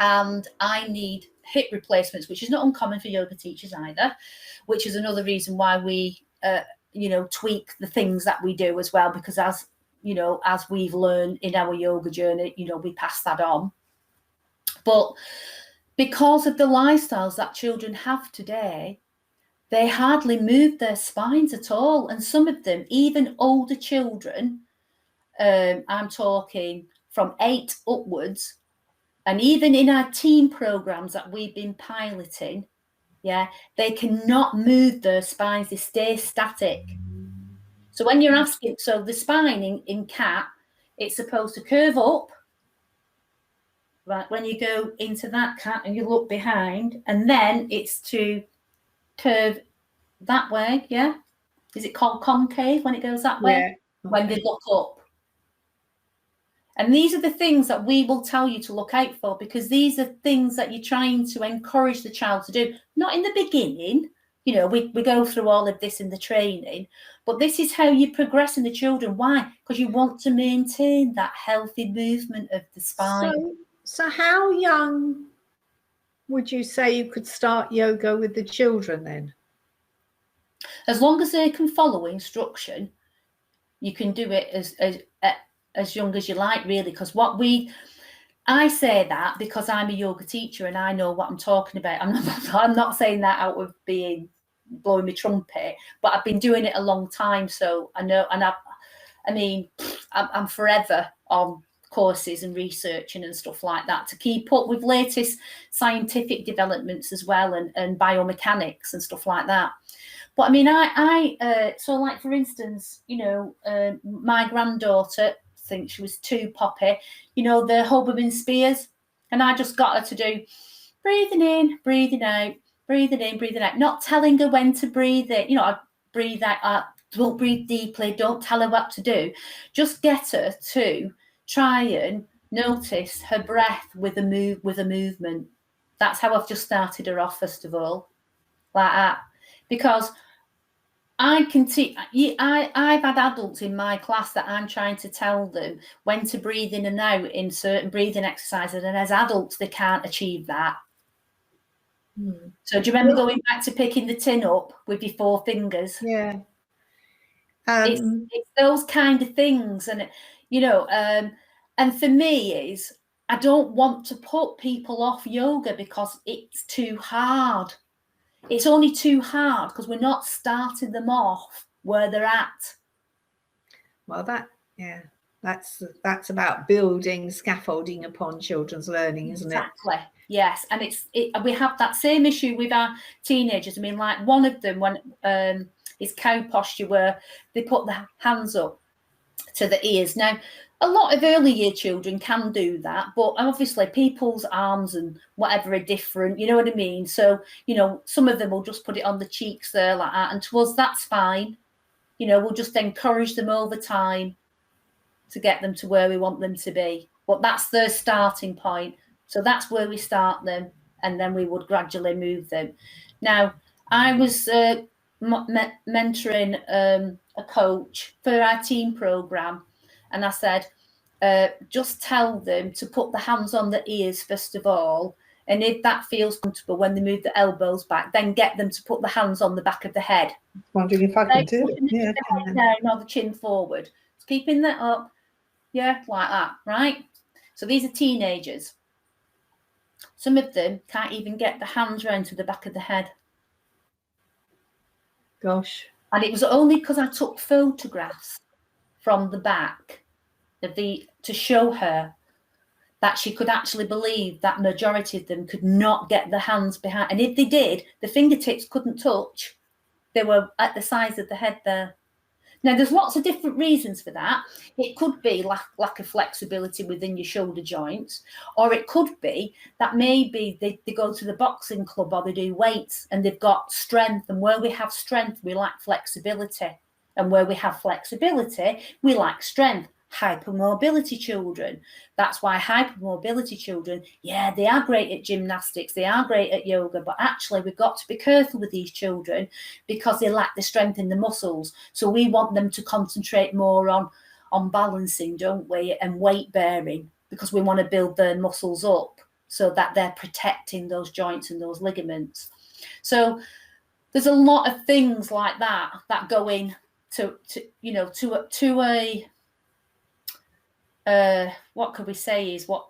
and I need hip replacements, which is not uncommon for yoga teachers either, which is another reason why we, you know, tweak the things that we do as well, because as, you know, as we've learned in our yoga journey, you know, we pass that on. But because of the lifestyles that children have today, they hardly move their spines at all. And some of them, even older children, I'm talking from 8 upwards, and even in our team programs that we've been piloting, yeah, they cannot move their spines, they stay static. So when you're asking, so the spine in cat, it's supposed to curve up, right? When you go into that cat and you look behind, and then it's to curve that way, yeah? Is it called concave when it goes that way? Yeah. Okay. When they look up. And these are the things that we will tell you to look out for, because these are things that you're trying to encourage the child to do. Not in the beginning, you know, we go through all of this in the training, but this is how you progress in the children. Why? Because you want to maintain that healthy movement of the spine. So how young would you say you could start yoga with the children then? As long as they can follow instruction, you can do it as young as you like, really. Because I say that because I'm a yoga teacher and I know what I'm talking about. I'm not saying that out of being blowing my trumpet, but I've been doing it a long time, so I know. And I'm forever on courses and researching and stuff like that to keep up with latest scientific developments as well, and biomechanics and stuff like that. But I mean, so like, for instance, you know, my granddaughter, I think she was 2, Poppy, you know, the Hoberman spears, and I just got her to do breathing in, breathing out, breathing in, breathing out, not telling her when to breathe in, you know, I breathe out, don't breathe deeply, don't tell her what to do, just get her to try and notice her breath with a movement. That's how I've just started her off, first of all, like that. Because I can teach. I've had adults in my class that I'm trying to tell them when to breathe in and out in certain breathing exercises, and as adults they can't achieve that. So do you remember going back to picking the tin up with your 4 fingers? Yeah. It's those kind of things, and you know, and for me is I don't want to put people off yoga because it's too hard. It's only too hard because we're not starting them off where they're at. Well, that's about building scaffolding upon children's learning, isn't it? Exactly. Yes, and we have that same issue with our teenagers. I mean, like one of them, when it's cow posture, where they put the hands up to the ears. Now, a lot of early year children can do that, but obviously people's arms and whatever are different, you know what I mean? So, you know, some of them will just put it on the cheeks there like that, and to us that's fine. You know, we'll just encourage them over time to get them to where we want them to be. But that's their starting point. So that's where we start them, and then we would gradually move them. Now, I was mentoring a coach for our team program, and I said, just tell them to put the hands on the ears first of all, and if that feels comfortable when they move the elbows back, then get them to put the hands on the back of the head. Wondering if I can do it. Yeah. No, not the chin forward. Just keeping that up. Yeah, like that, right? So these are teenagers. Some of them can't even get the hands round to the back of the head. Gosh. And it was only because I took photographs from the back of to show her that she could actually believe that majority of them could not get the hands behind. And if they did, the fingertips couldn't touch. They were at the size of the head there. Now, there's lots of different reasons for that. It could be lack of flexibility within your shoulder joints, or it could be that maybe they go to the boxing club or they do weights and they've got strength. And where we have strength, we lack flexibility. And where we have flexibility, we lack strength. Hypermobility children. That's why hypermobility children, yeah, they are great at gymnastics, they are great at yoga, but actually we've got to be careful with these children because they lack the strength in the muscles. So we want them to concentrate more on balancing, don't we, and weight bearing, because we want to build their muscles up so that they're protecting those joints and those ligaments. So there's a lot of things like that go in to what could we say is what,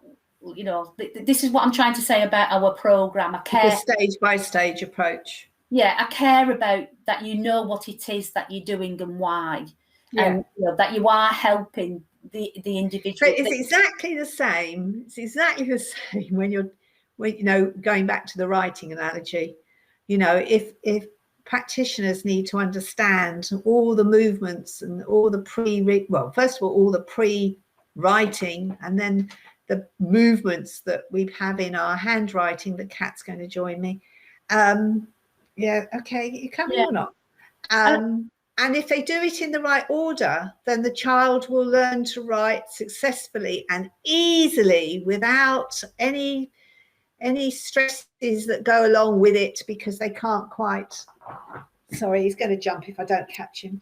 you know, this is what I'm trying to say about our program. I care, the stage by stage approach. Yeah, I care about that, you know what it is that you're doing and why, and you know, that you are helping the individual. But it's exactly the same. It's exactly the same when you know, going back to the writing analogy. You know, if practitioners need to understand all the movements and all the first of all the pre-writing, and then the movements that we have in our handwriting. The cat's going to join me. Yeah, okay, you coming or not? And if they do it in the right order, then the child will learn to write successfully and easily without any stresses that go along with it, because they can't quite. Sorry, he's going to jump if I don't catch him.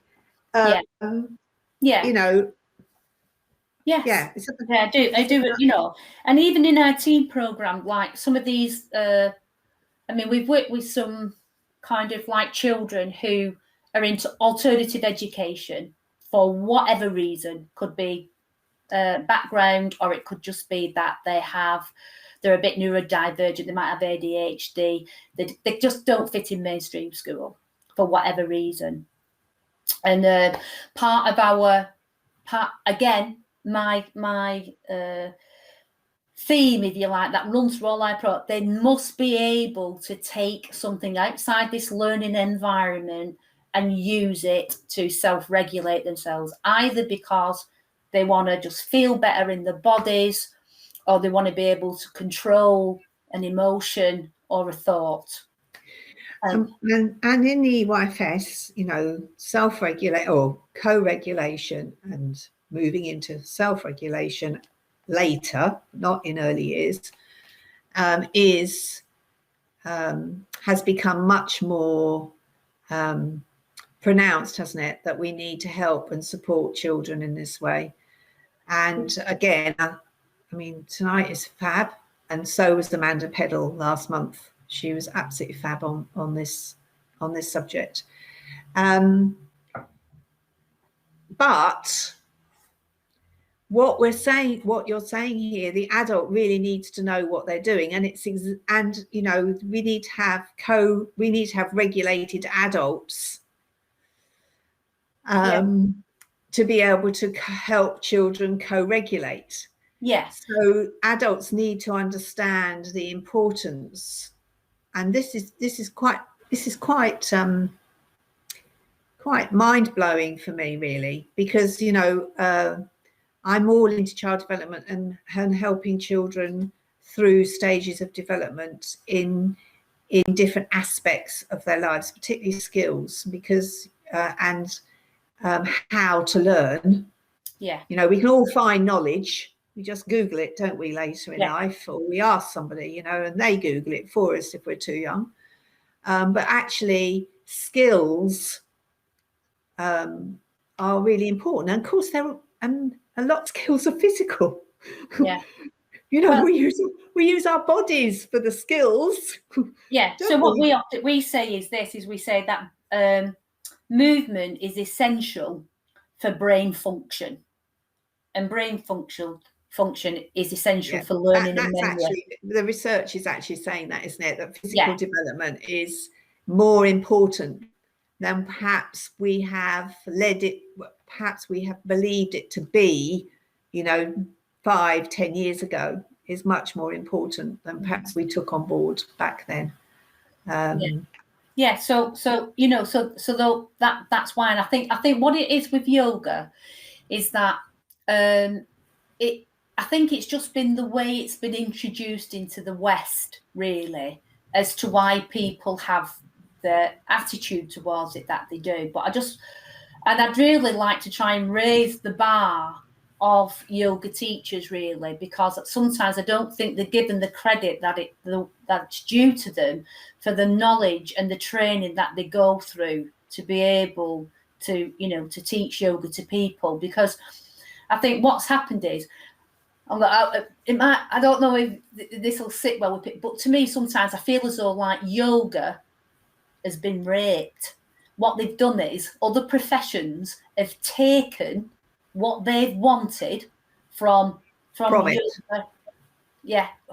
You know. Yes. Yeah, I do. You know, and even in our teen program, like some of these, I mean, we've worked with some kind of like children who are into alternative education for whatever reason. Could be background, or it could just be that they're a bit neurodivergent. They might have ADHD. They just don't fit in mainstream school for whatever reason. And my theme, if you like, that runs through all our products, they must be able to take something outside this learning environment and use it to self-regulate themselves, either because they want to just feel better in their bodies, or they want to be able to control an emotion or a thought. And in the EYFS, you know, self-regulate or co-regulation and moving into self-regulation later, not in early years, has become much more pronounced, hasn't it? That we need to help and support children in this way. And again, I mean, tonight is fab, and so was Amanda Peddle last month. She was absolutely fab on this subject. But what you're saying here, the adult really needs to know what they're doing, and you know, we need to have regulated adults to be able to help children co-regulate. Yes. So adults need to understand the importance, and this is quite mind-blowing for me, really, because, you know, I'm all into child development and helping children through stages of development in different aspects of their lives, particularly skills, because and how to learn. Yeah. You know, we can all find knowledge. We just Google it, don't we, later in life, or we ask somebody, you know, and they Google it for us if we're too young. But actually, skills are really important. And of course, a lot of skills are physical. Yeah. You know, we use our bodies for the skills. Yeah. So what we say is we say that movement is essential for brain function, and brain function function is essential for learning and memory. Actually, the research is actually saying that, isn't it? That physical development is more important than perhaps we have believed it to be, 5-10 years ago, is much more important than perhaps we took on board back then. So that's why, and I think what it is with yoga is that I think it's just been the way it's been introduced into the West, really, as to why people have the attitude towards it that they do. But I'd really like to try and raise the bar of yoga teachers, really, because sometimes I don't think they're given the credit that's due to them for the knowledge and the training that they go through to be able to, to teach yoga to people. Because I think what's happened is, I don't know if this will sit well with it, but to me, sometimes I feel as though like yoga has been raped. What they've done is other professions have taken what they've wanted from yoga,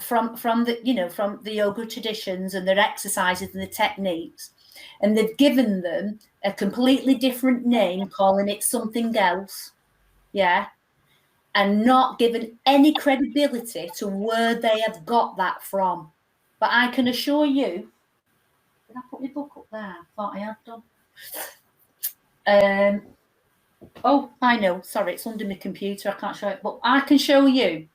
from the yoga traditions and their exercises and the techniques, and they've given them a completely different name, calling it something else, and not given any credibility to where they have got that from. But I can assure you, did I put my book up there? I thought I had done. Oh, I know. Sorry, it's under my computer. I can't show it, but I can show you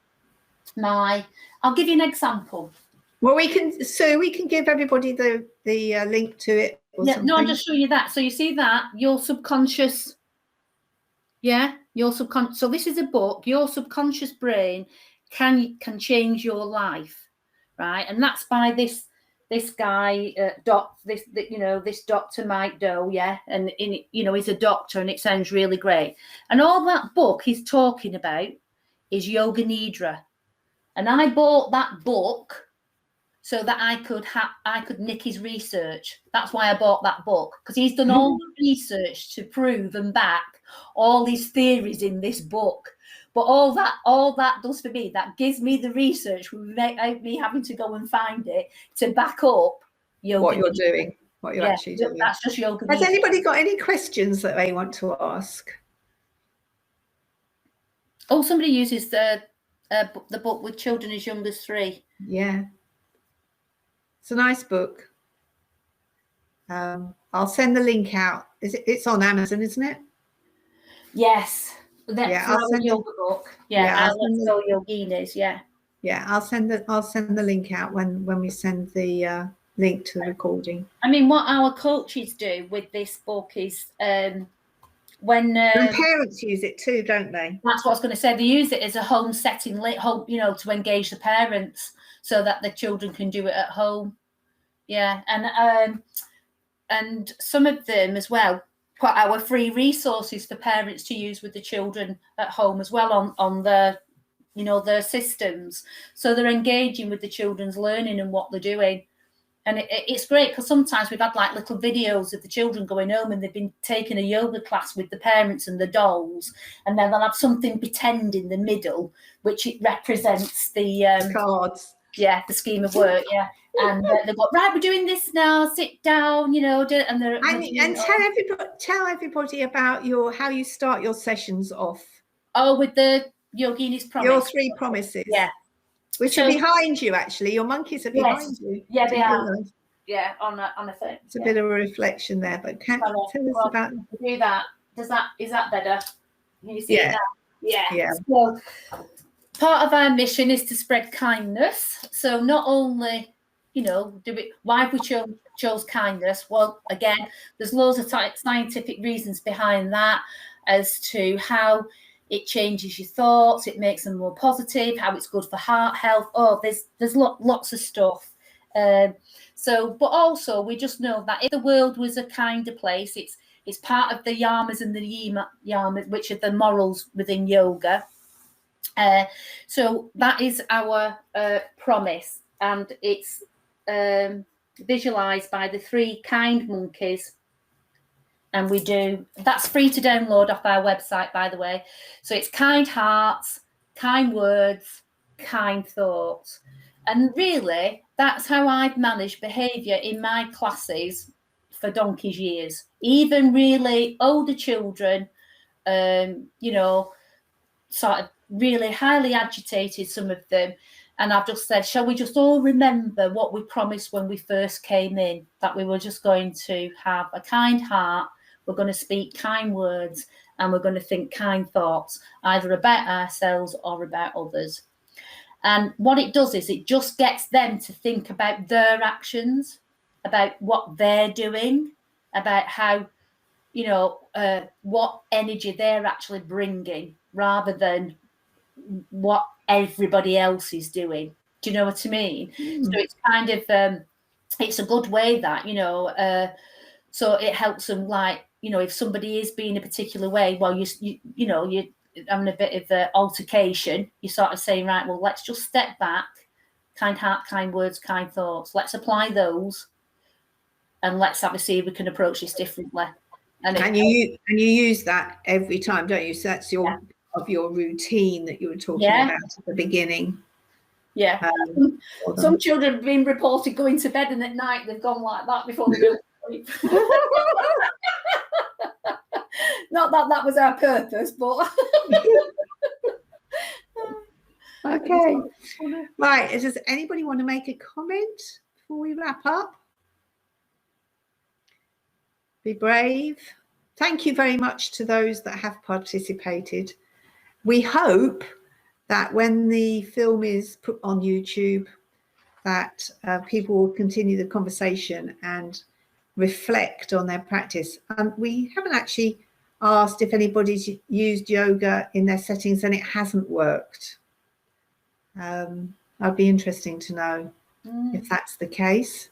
I'll give you an example. Well, we can give everybody the link to it. No, I'll just show you that. So you see that your subconscious. Your subconscious. So this is a book. Your subconscious brain can change your life, right? And that's by this guy, this Dr. Mike Doe, and he's a doctor, and it sounds really great. And all that book he's talking about is Yoga Nidra, and I bought that book so that I could nick his research. That's why I bought that book, because he's done all the research to prove and back all his theories in this book. But all that does for me, that gives me the research without me having to go and find it to back up yoga. What you're doing, what you're actually doing. That's just yoga. Has anybody got any questions that they want to ask? Oh, somebody uses the book with children as young as 3. Yeah. It's a nice book. I'll send the link out. It's on Amazon, isn't it? Yes. I'll send yoga book. I'll send Yoginis. I'll send the link out when we send the link to the recording. I mean, what our coaches do with this book is when parents use it too, don't they? That's what I was going to say. They use it as a home setting, to engage the parents so that the children can do it at home. And some of them as well put our free resources for parents to use with the children at home as well on their systems, so they're engaging with the children's learning and what they're doing. And it's great because sometimes we've had like little videos of the children going home and they've been taking a yoga class with the parents and the dolls, and then they'll have something pretend in the middle which it represents the cards, the scheme of work, and they've got, right, we're doing this now, sit down, and they're and tell everybody about how you start your sessions off. Oh, with the Yoginis promise. Your 3 promises. Which are behind you, actually. Your monkeys are behind you. Yeah, they are. Yeah, on a thing. It's a bit of a reflection there, but tell us about do that. Is that better? Can you see it now? Yeah. So part of our mission is to spread kindness. So not only, why have we chose kindness? Well, again, there's loads of scientific reasons behind that as to how it changes your thoughts, it makes them more positive, how it's good for heart health. Oh, there's lots of stuff. But also we just know that if the world was a kinder place, it's part of the yamas and the yamas, which are the morals within yoga. So that is our promise, and it's visualized by the 3 kind monkeys. And that's free to download off our website, by the way. So it's kind hearts, kind words, kind thoughts. And really, that's how I've managed behaviour in my classes for donkey's years. Even really older children, you know, sort of really highly agitated, some of them. And I've just said, shall we just all remember what we promised when we first came in, that we were just going to have a kind heart, we're going to speak kind words, and we're going to think kind thoughts, either about ourselves or about others. And what it does is it just gets them to think about their actions, about what they're doing, about how, you know, what energy they're actually bringing, rather than what everybody else is doing. Do you know what I mean? So it's kind of, it's a good way that, you know, so it helps them, like, you know, if somebody is being a particular way, well, you know, you're having a bit of altercation, you're sort of saying, right, well, let's just step back, kind heart, kind words, kind thoughts. Let's apply those, and let's have a see if we can approach this differently. And you use that every time, don't you? So that's your of your routine that you were talking about at the beginning. Yeah. Some children have been reported going to bed, and at night they've gone like that before they go to sleep. Not that that was our purpose, but okay. Right. Does anybody want to make a comment before we wrap up? Be brave. Thank you very much to those that have participated. We hope that when the film is put on YouTube, that people will continue the conversation and reflect on their practice. We haven't actually asked if anybody's used yoga in their settings and it hasn't worked. That'd be interesting to know if that's the case,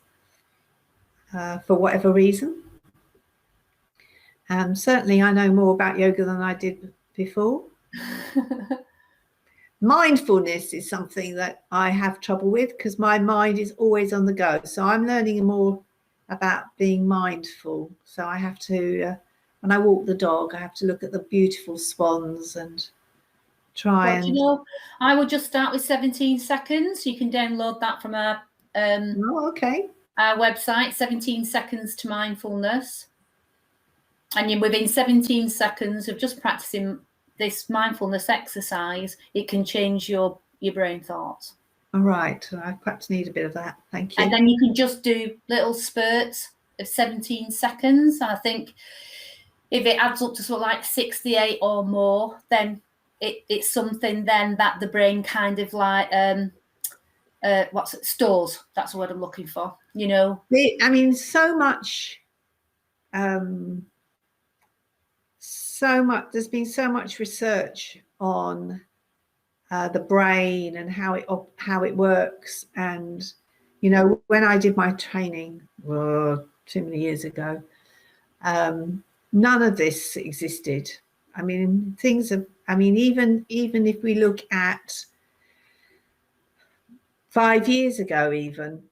for whatever reason. Certainly I know more about yoga than I did before. Mindfulness is something that I have trouble with because my mind is always on the go. So I'm learning more about being mindful. So I have to, when I walk the dog, I have to look at the beautiful swans and try and... You know, I would just start with 17 seconds. You can download that from our, our website, 17 Seconds to Mindfulness. And you're within 17 seconds of just practicing this mindfulness exercise, it can change your brain thoughts. All right. I perhaps need a bit of that. Thank you. And then you can just do little spurts of 17 seconds. And I think if it adds up to sort of like 68 or more, then it's something then that the brain kind of like, stores. That's the word I'm looking for, you know. I mean, so much, there's been so much research on the brain and how it works. And, you know, when I did my training too many years ago, none of this existed. I mean, even if we look at 5 years ago, even,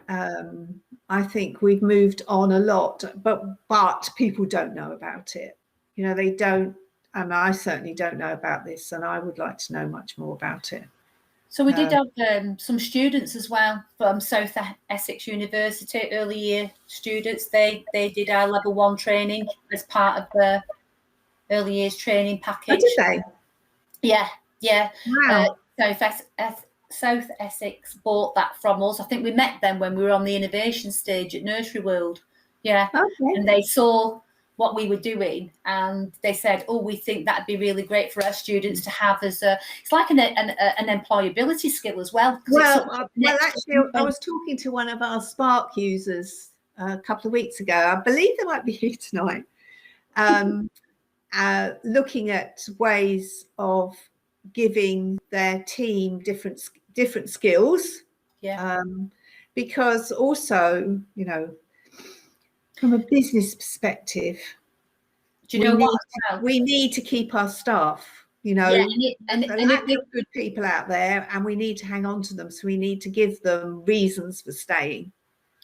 I think we've moved on a lot, but people don't know about it. You know, they don't, and I certainly don't know about this, and I would like to know much more about it. So we did have some students as well from South Essex University, early year students. They did our level 1 training as part of the early years training package. Oh, did they? Yeah. Wow. South Essex bought that from us. I think we met them when we were on the innovation stage at Nursery World. Yeah. Okay. And they saw what we were doing, and they said, "Oh, we think that'd be really great for our students to have as it's like an employability skill as well." Well, actually, I was talking to one of our Spark users a couple of weeks ago. I believe they might be here tonight, looking at ways of giving their team different skills. Yeah. Because also, you know, from a business perspective, do you know what? We need to keep our staff, you know, and good people out there, and we need to hang on to them. So we need to give them reasons for staying.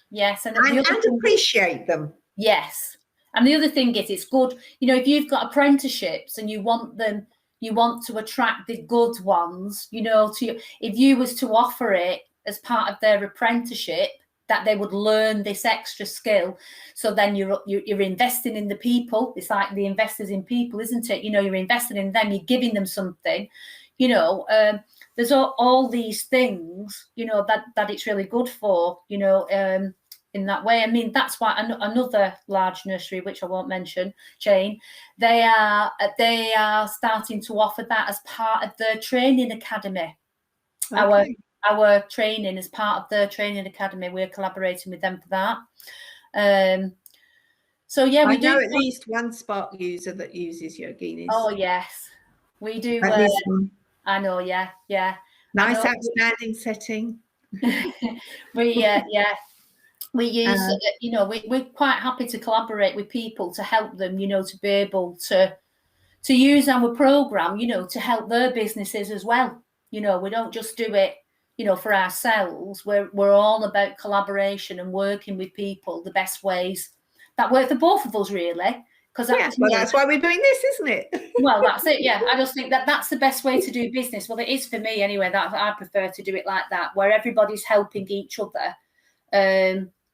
Yes, and appreciate them. Yes. And the other thing is, it's good, you know, if you've got apprenticeships and you want them you want to attract the good ones, you know, to if you was to offer it as part of their apprenticeship, that they would learn this extra skill. So then you're investing in the people. It's like the investors in people, isn't it? You know, you're investing in them, you're giving them something, you know. There's all these things, you know, that it's really good for, you know, in that way. I mean, that's why another large nursery, which I won't mention, chain, they are starting to offer that as part of their training academy. Okay. Our training is part of their training academy. We're collaborating with them for that. So yeah, we do know at least one Spark user that uses Yoginis. Oh yes, we do. At least one. I know, yeah. Nice outstanding setting. We use, you know, we're quite happy to collaborate with people to help them, you know, to be able to use our program, you know, to help their businesses as well. You know, we don't just do it, you know, for ourselves. We're all about collaboration and working with people the best ways that work for both of us, really. Because that's why we're doing this, isn't it? Well, that's it. Yeah, I just think that's the best way to do business. Well, it is for me anyway. That I prefer to do it like that, where everybody's helping each other,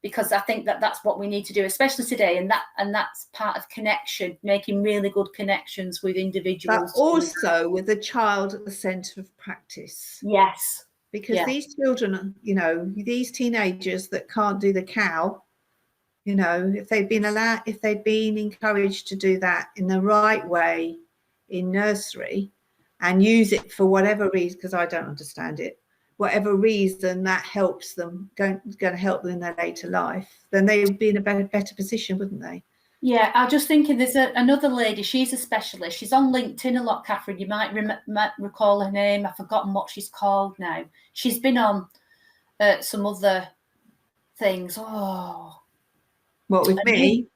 because I think that's what we need to do, especially today. And that's part of connection, making really good connections with individuals. But also with the child at the centre of practice. Yes. Because these children, you know, these teenagers that can't do the cow, you know, if they've been encouraged to do that in the right way in nursery and use it for whatever reason, because I don't understand it, whatever reason that helps them, going to help them in their later life, then they would be in a better position, wouldn't they? Yeah, I'm just thinking there's another lady, she's a specialist. She's on LinkedIn a lot, Catherine. You might recall her name. I've forgotten what she's called now. She's been on some other things. Oh. What, with me?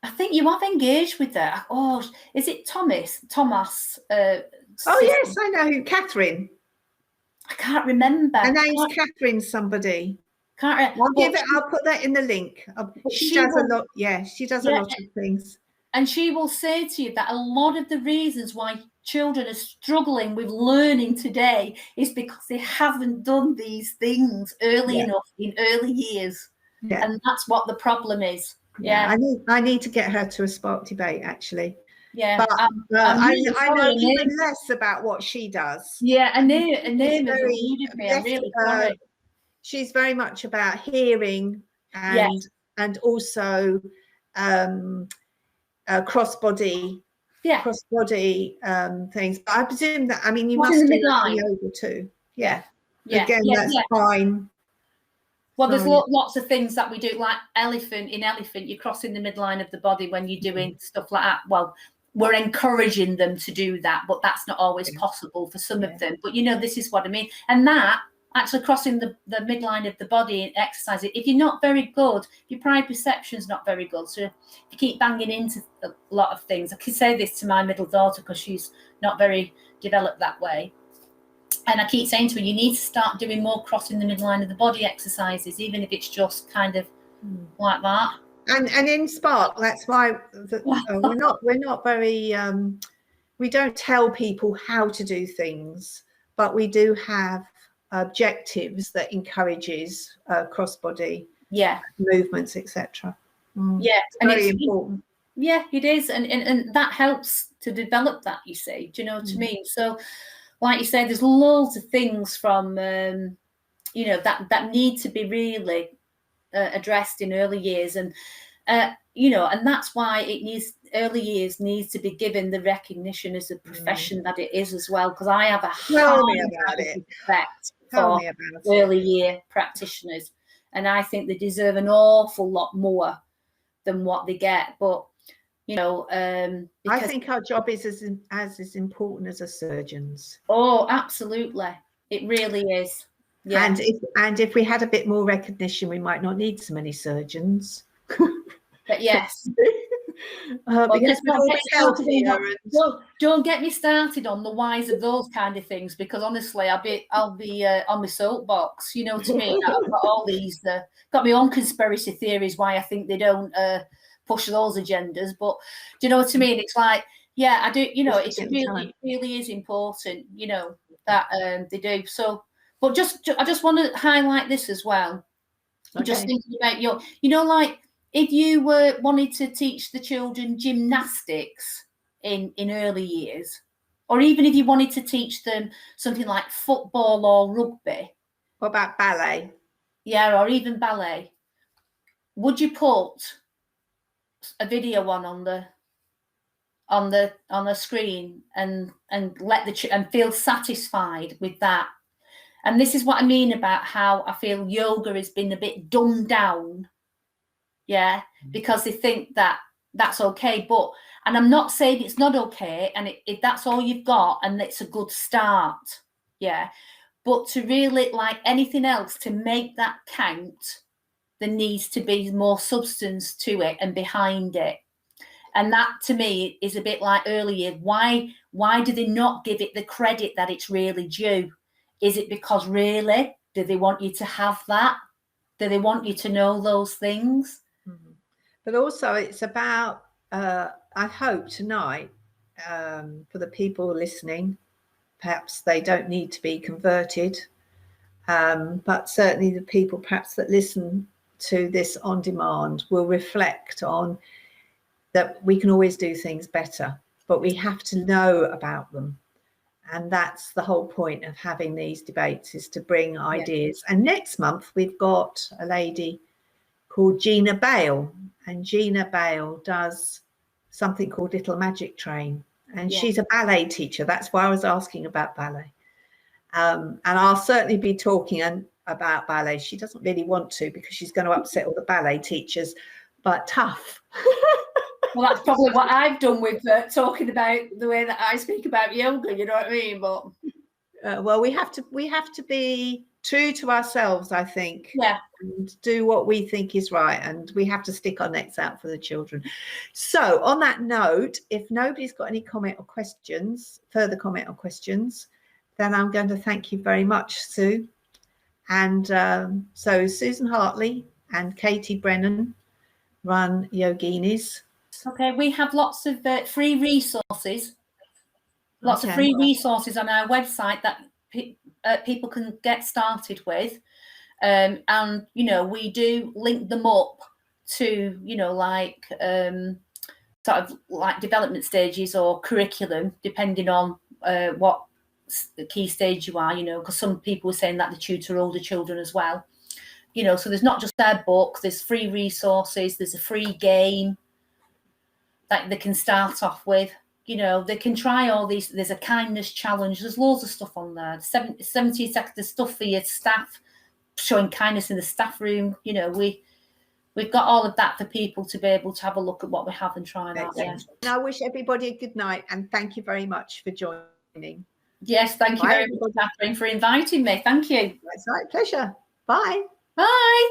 I think you have engaged with her. Oh, is it Thomas? Oh, yes, I know. Catherine. I can't remember. Her name's Catherine somebody. Can't I'll put that in the link. She does a lot. Yeah, she does a lot of things. And she will say to you that a lot of the reasons why children are struggling with learning today is because they haven't done these things early enough in early years. Yeah. And that's what the problem is. Yeah. I need to get her to a Spark debate, actually. Yeah. But I know even less about what she does. Yeah, a name has eluded me. I'm really sorry. She's very much about hearing and also cross-body things. But I presume that, I mean, you must do yoga too. Yeah. Again, that's fine. Well, there's lots of things that we do, like elephant, you're crossing the midline of the body when you're doing stuff like that. Well, we're encouraging them to do that, but that's not always possible for some of them. But, you know, this is what I mean. And that, actually crossing the midline of the body and exercising, if you're not very good, your prior perception's not very good. So if you keep banging into a lot of things, I can say this to my middle daughter because she's not very developed that way. And I keep saying to her, you need to start doing more crossing the midline of the body exercises, even if it's just kind of like that. And in Spark, that's why we're not very we don't tell people how to do things, but we do have objectives that encourages cross-body movements, etc. It's very important. Yeah, it is, and that helps to develop that, you see. Do you know what I mean? So like you say, there's loads of things from you know, that need to be really addressed in early years, and you know, and that's why early years needs to be given the recognition as a profession that it is as well, because I have a high respect for early year practitioners, and I think they deserve an awful lot more than what they get. But you know, I think our job is as important as a surgeon's. Oh, absolutely, it really is. Yeah. And if we had a bit more recognition, we might not need so many surgeons. But yes. Because don't get me started on the whys of those kind of things, because honestly I'll be on my soapbox, you know what I mean? I've got all these got my own conspiracy theories why I think they don't push those agendas, but do you know what I mean? It's like, Yeah, I do. You know, Just it to get the time. really is important. You know that they do. So, but I just want to highlight this as well. Okay. Just thinking about you know, like if you wanted to teach the children gymnastics in early years, or even if you wanted to teach them something like football or rugby. What about ballet? Yeah, or even ballet. Would you put a video on the screen and let and feel satisfied with that? And this is what I mean about how I feel yoga has been a bit dumbed down, yeah, because they think that that's okay. But, and I'm not saying it's not okay, and if that's all you've got, and it's a good start, yeah. But to really, like anything else, to make that count, there needs to be more substance to it and behind it. And that, to me, is a bit like earlier. Why do they not give it the credit that it's really due? Is it because really, do they want you to have that? Do they want you to know those things? Mm-hmm. But also it's about, I hope tonight, for the people listening, perhaps they don't need to be converted, but certainly the people perhaps that listen to this on demand will reflect on that we can always do things better, but we have to know about them. And that's the whole point of having these debates, is to bring ideas. And next month we've got a lady called Gina Bale, and Gina Bale does something called Little Magic Train, and she's a ballet teacher. That's why I was asking about ballet. And I'll certainly be talking about ballet. She doesn't really want to because she's going to upset all the ballet teachers, but tough. Well, that's probably what I've done with talking about the way that I speak about yoga. You know what I mean? But well, we have to be true to ourselves, I think. Yeah. And do what we think is right, and we have to stick our necks out for the children. So, on that note, if nobody's got any comment or questions, further comment or questions, then I'm going to thank you very much, Sue. And so Susan Hartley and Katie Brennan run Yoginis. Okay, we have lots of free resources, lots of free resources on our website that people can get started with. And, you know, we do link them up to, you know, like sort of like development stages or curriculum, depending on what the key stage you are, you know, because some people are saying that they tutor older children as well. You know, so there's not just their book, there's free resources, there's a free game that they can start off with. You know, they can try all these. There's a kindness challenge. There's loads of stuff on there. 70 seconds, there's stuff for your staff, showing kindness in the staff room. You know, we've got all of that for people to be able to have a look at what we have and try that. Yeah. And I wish everybody a good night, and thank you very much for joining. Yes, thank you very much, Catherine, for inviting me. Thank you. That's right, pleasure. Bye. Bye.